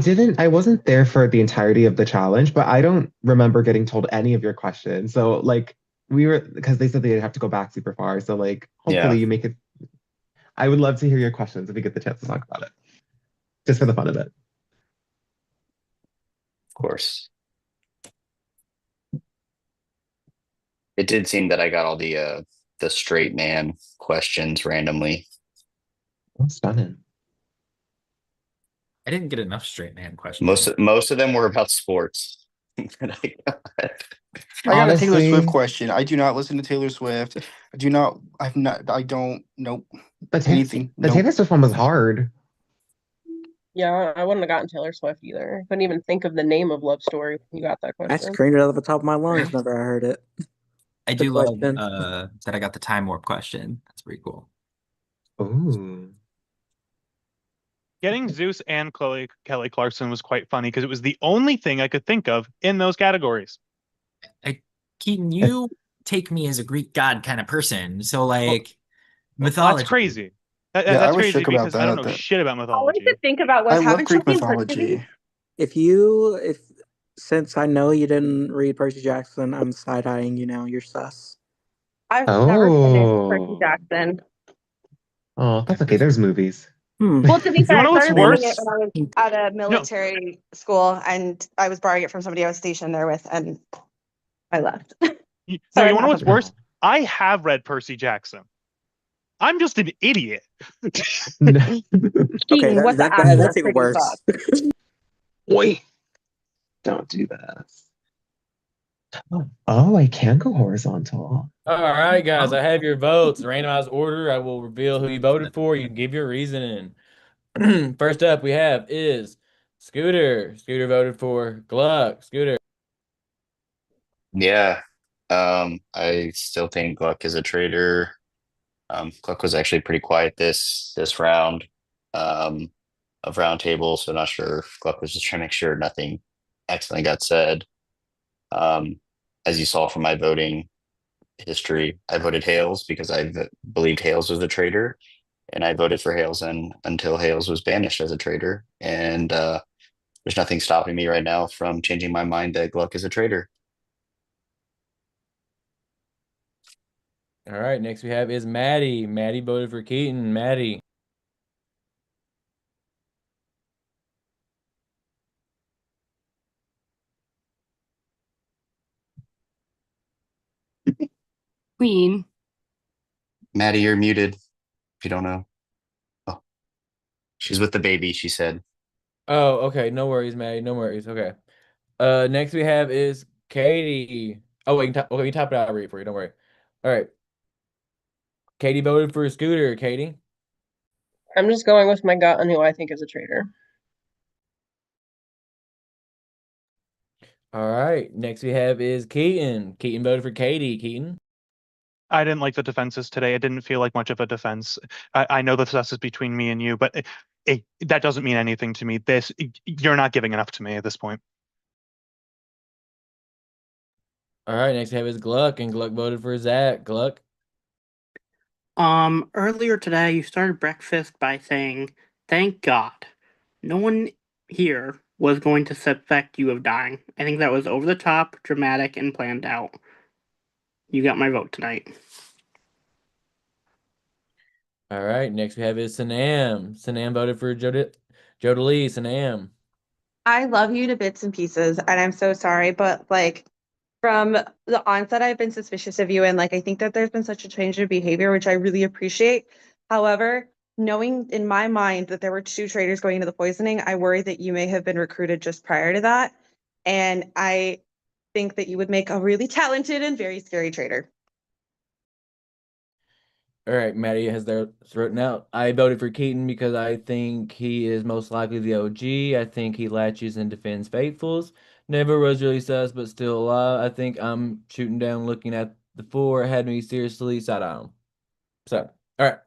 wasn't there for the entirety of the challenge, but I don't remember getting told any of your questions. So like we were because they said they'd have to go back super far. So like Yeah, hopefully you make it. I would love to hear your questions if we get the chance to talk about it. Just for the fun of it. of course. It did seem that I got all the straight man questions randomly. Oh, stunning. I didn't get enough straight man Most questions. most of them were about sports. I got a Taylor Swift Honestly, question. I do not listen to Taylor Swift. I do not. I've not. I don't. Nope. Anything. the Nope. Taylor Swift one was hard. Yeah, I wouldn't have gotten Taylor Swift either. Couldn't even think of the name of Love Story when you got that I question. screamed it out of the top of my lungs whenever I heard it. I The do love question. that I got the time warp question. That's pretty cool. Ooh. Getting Zeus and Kelly Clarkson was quite funny because it was the only thing I could think of in those categories. Keaton, you take me as a Greek god kind of person. So like That's mythology. crazy. Yeah, I That's was crazy shook about because I don't know that. shit about All I mythology. could think about I was love haven't Greek you seen Hercules? mythology. If since I know you didn't read Percy Jackson, I'm side eyeing you now. You're sus. I've never finished Percy Oh. Jackson. Oh, that's okay. There's movies. Well, to be You fair, wanna I know what's started reading it worse? when I was at a No, military school, and I was borrowing it from somebody I was stationed there with, and I left. no, Sorry, you wanna know enough what's of that. worse? I have read Percy Jackson. I'm just an idiot. Okay, Keaton, what the actual that's even freaking fuck? worse. Wait, don't do that. Oh, I can go horizontal. All right, guys, Oh. I have your votes. Randomized order. I will reveal who you voted for. You can give your reasoning. First up, we have is Scooter. Scooter voted for Gluck. Scooter. Yeah. I still think Gluck is a traitor. Gluck was actually pretty quiet this round of Roundtable, so not sure if Gluck was just trying to make sure nothing accidentally got said. Um, as you saw from my voting history, I voted Hales because believed Hales was a traitor, and I voted for Hales until Hales was banished as a traitor. And there's nothing stopping me right now from changing my mind that Gluck is a traitor. All right, next we have is Maddie. Maddie voted for Keaton. Maddie. Queen. Maddie, you're muted if you don't know. Oh, she's with the baby, she said. Oh, okay. No worries, Maddie. No worries. Okay. Next we have is Katie. Oh, wait, okay, we can top it out. I'll read it for you. Don't worry. All right. Katie voted for Scooter. Katie. I'm just going with my gut on who I think is a traitor. All right. Next we have is Keaton. Keaton voted for Katie. Keaton. I didn't like the defenses today. It didn't feel like much of a defense. I know the suss is between me and you, but that doesn't mean anything to me. You're not giving enough to me at this point. All right. Next we have is Gluck, and Gluck voted for Zach. Gluck. Earlier today, you started breakfast by saying, "Thank God, no one here was going to suspect you of dying." I think that was over the top, dramatic, and planned out. You got my vote tonight. All right. Next we have is Sanam. Sanam voted for Jodalee. Sanam. I love you to bits and pieces, and I'm so sorry, but like from the onset, I've been suspicious of you, and like I think that there's been such a change of behavior, which I really appreciate. However, knowing in my mind that there were two traitors going into the poisoning, I worry that you may have been recruited just prior to that, and I think that you would make a really talented and very scary traitor. All right, Maddie has theirs written out. I voted for Keaton because I think he is most likely the OG. I think he latches and defends faithfuls. Never was really sus, but still alive. I think I'm shooting down, looking at the four. It had me seriously side on. So, all right.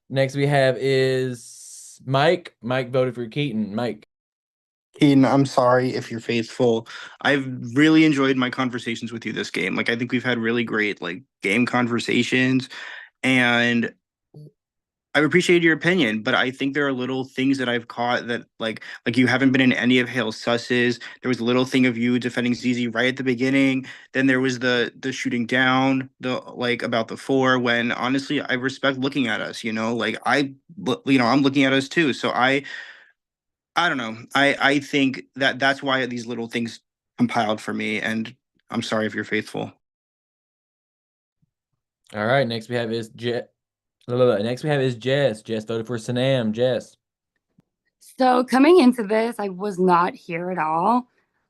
Next we have is Mike. Mike voted for Keaton. Mike. Keaton, I'm sorry if you're faithful. I've really enjoyed my conversations with you this game. Like I think we've had really great like game conversations, and I've appreciated your opinion, but I think there are little things that I've caught that like you haven't been in any of Hale's susses. There was a little thing of you defending ZZ right at the beginning. Then there was the shooting down, the like about the four, when honestly I respect looking at us, like I'm looking at us too. So I don't know. I think that that's why these little things compiled for me, and I'm sorry if you're faithful. All right, next we have is Next we have is Jess. Jess voted for Sanam. Jess. So coming into this, I was not here at all.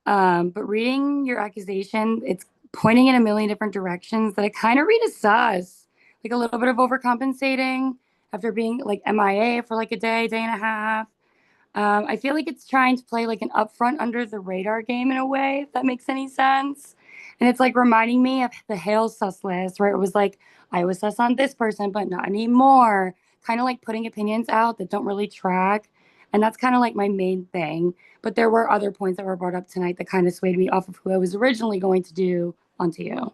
But reading your accusation, it's pointing in a million different directions that I kind of read as sus, like a little bit of overcompensating after being like MIA for like a day, day and a half. I feel like it's trying to play like an upfront under the radar game in a way, if that makes any sense. And it's like reminding me of the Hale sus list where it was like, I was sus on this person, but not anymore. Kind of like putting opinions out that don't really track. And that's kind of like my main thing. But there were other points that were brought up tonight that kind of swayed me off of who I was originally going to do onto you.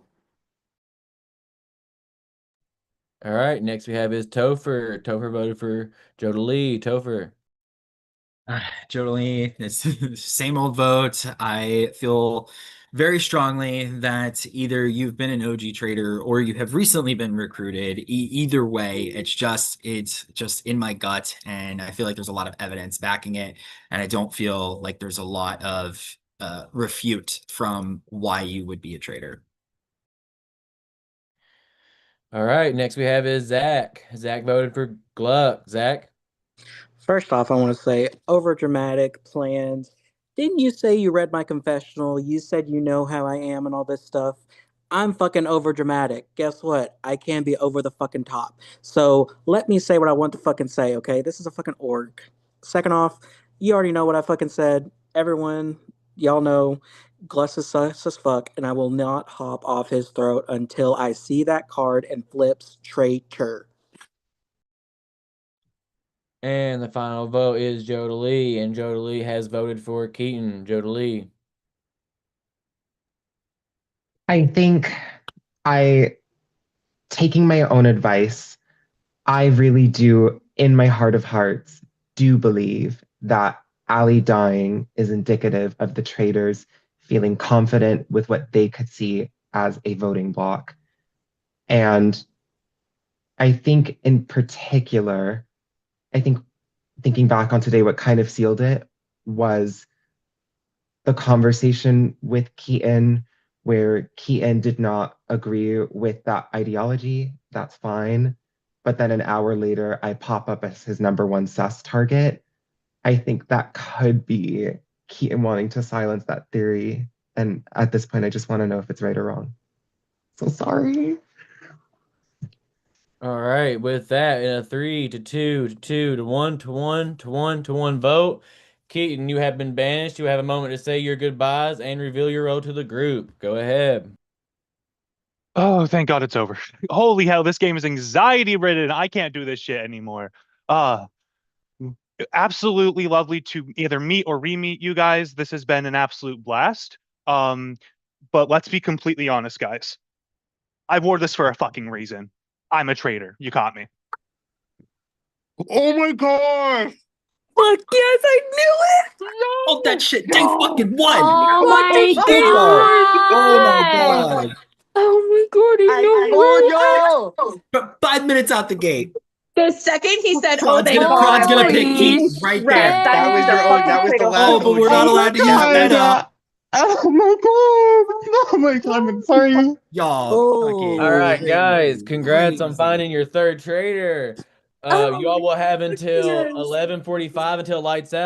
All right, next we have is Topher. Topher voted for Jodalee. Topher. Totally. It's the same old vote. I feel very strongly that either you've been an OG trader or you have recently been recruited. Either way, it's just in my gut, and I feel like there's a lot of evidence backing it, and I don't feel like there's a lot of refute from why you would be a trader. All right, next we have is Zach. Zach voted for Gluck. Zach. First off, I want to say overdramatic plans. Didn't you say you read my confessional? You said you know how I am and all this stuff. I'm fucking overdramatic. Guess what? I can be over the fucking top. So let me say what I want to fucking say, okay? This is a fucking org. Second off, you already know what I fucking said. Everyone, y'all know Glus is sus as fuck, and I will not hop off his throat until I see that card and flips traitor. And the final vote is Jodalee, and Jodalee has voted for Keaton. Jodalee. I think I, taking my own advice, I really do, in my heart of hearts, do believe that Ali dying is indicative of the traders feeling confident with what they could see as a voting bloc. And I think in particular, I think thinking back on today, what kind of sealed it was the conversation with Keaton, where Keaton did not agree with that ideology. That's fine. But then an hour later, I pop up as his number one sus target. I think that could be Keaton wanting to silence that theory. And at this point, I just want to know if it's right or wrong. So sorry. All right, with that, in a 3-2-2-1-1 vote, Keaton, you have been banished. You have a moment to say your goodbyes and reveal your role to the group. Go ahead. Oh, thank God it's over. Holy hell, this game is anxiety ridden. I can't do this shit anymore. Uh, Absolutely lovely to either meet or re-meet you guys. This has been an absolute blast. But let's be completely honest, guys. I wore this for a fucking reason. I'm a traitor. You caught me. Oh my god! Look, yes, I knew it. Oh, that shit. Day fucking one. Oh What my the fuck? Oh my god! god. Oh my god, I know. But 5 minutes out the gate. The second he said, "Oh, Kron's thank gonna, God," Kron's I gonna was pick like, Keaton "He's right right." there. That was your that was the last Oh, but we're not OG. allowed to use God. meta. Oh my god. Oh my god. I'm sorry. Y'all, fucking. All right, guys, Crazy. congrats on finding your third trader. You all will have until yes. 11:45 until lights out.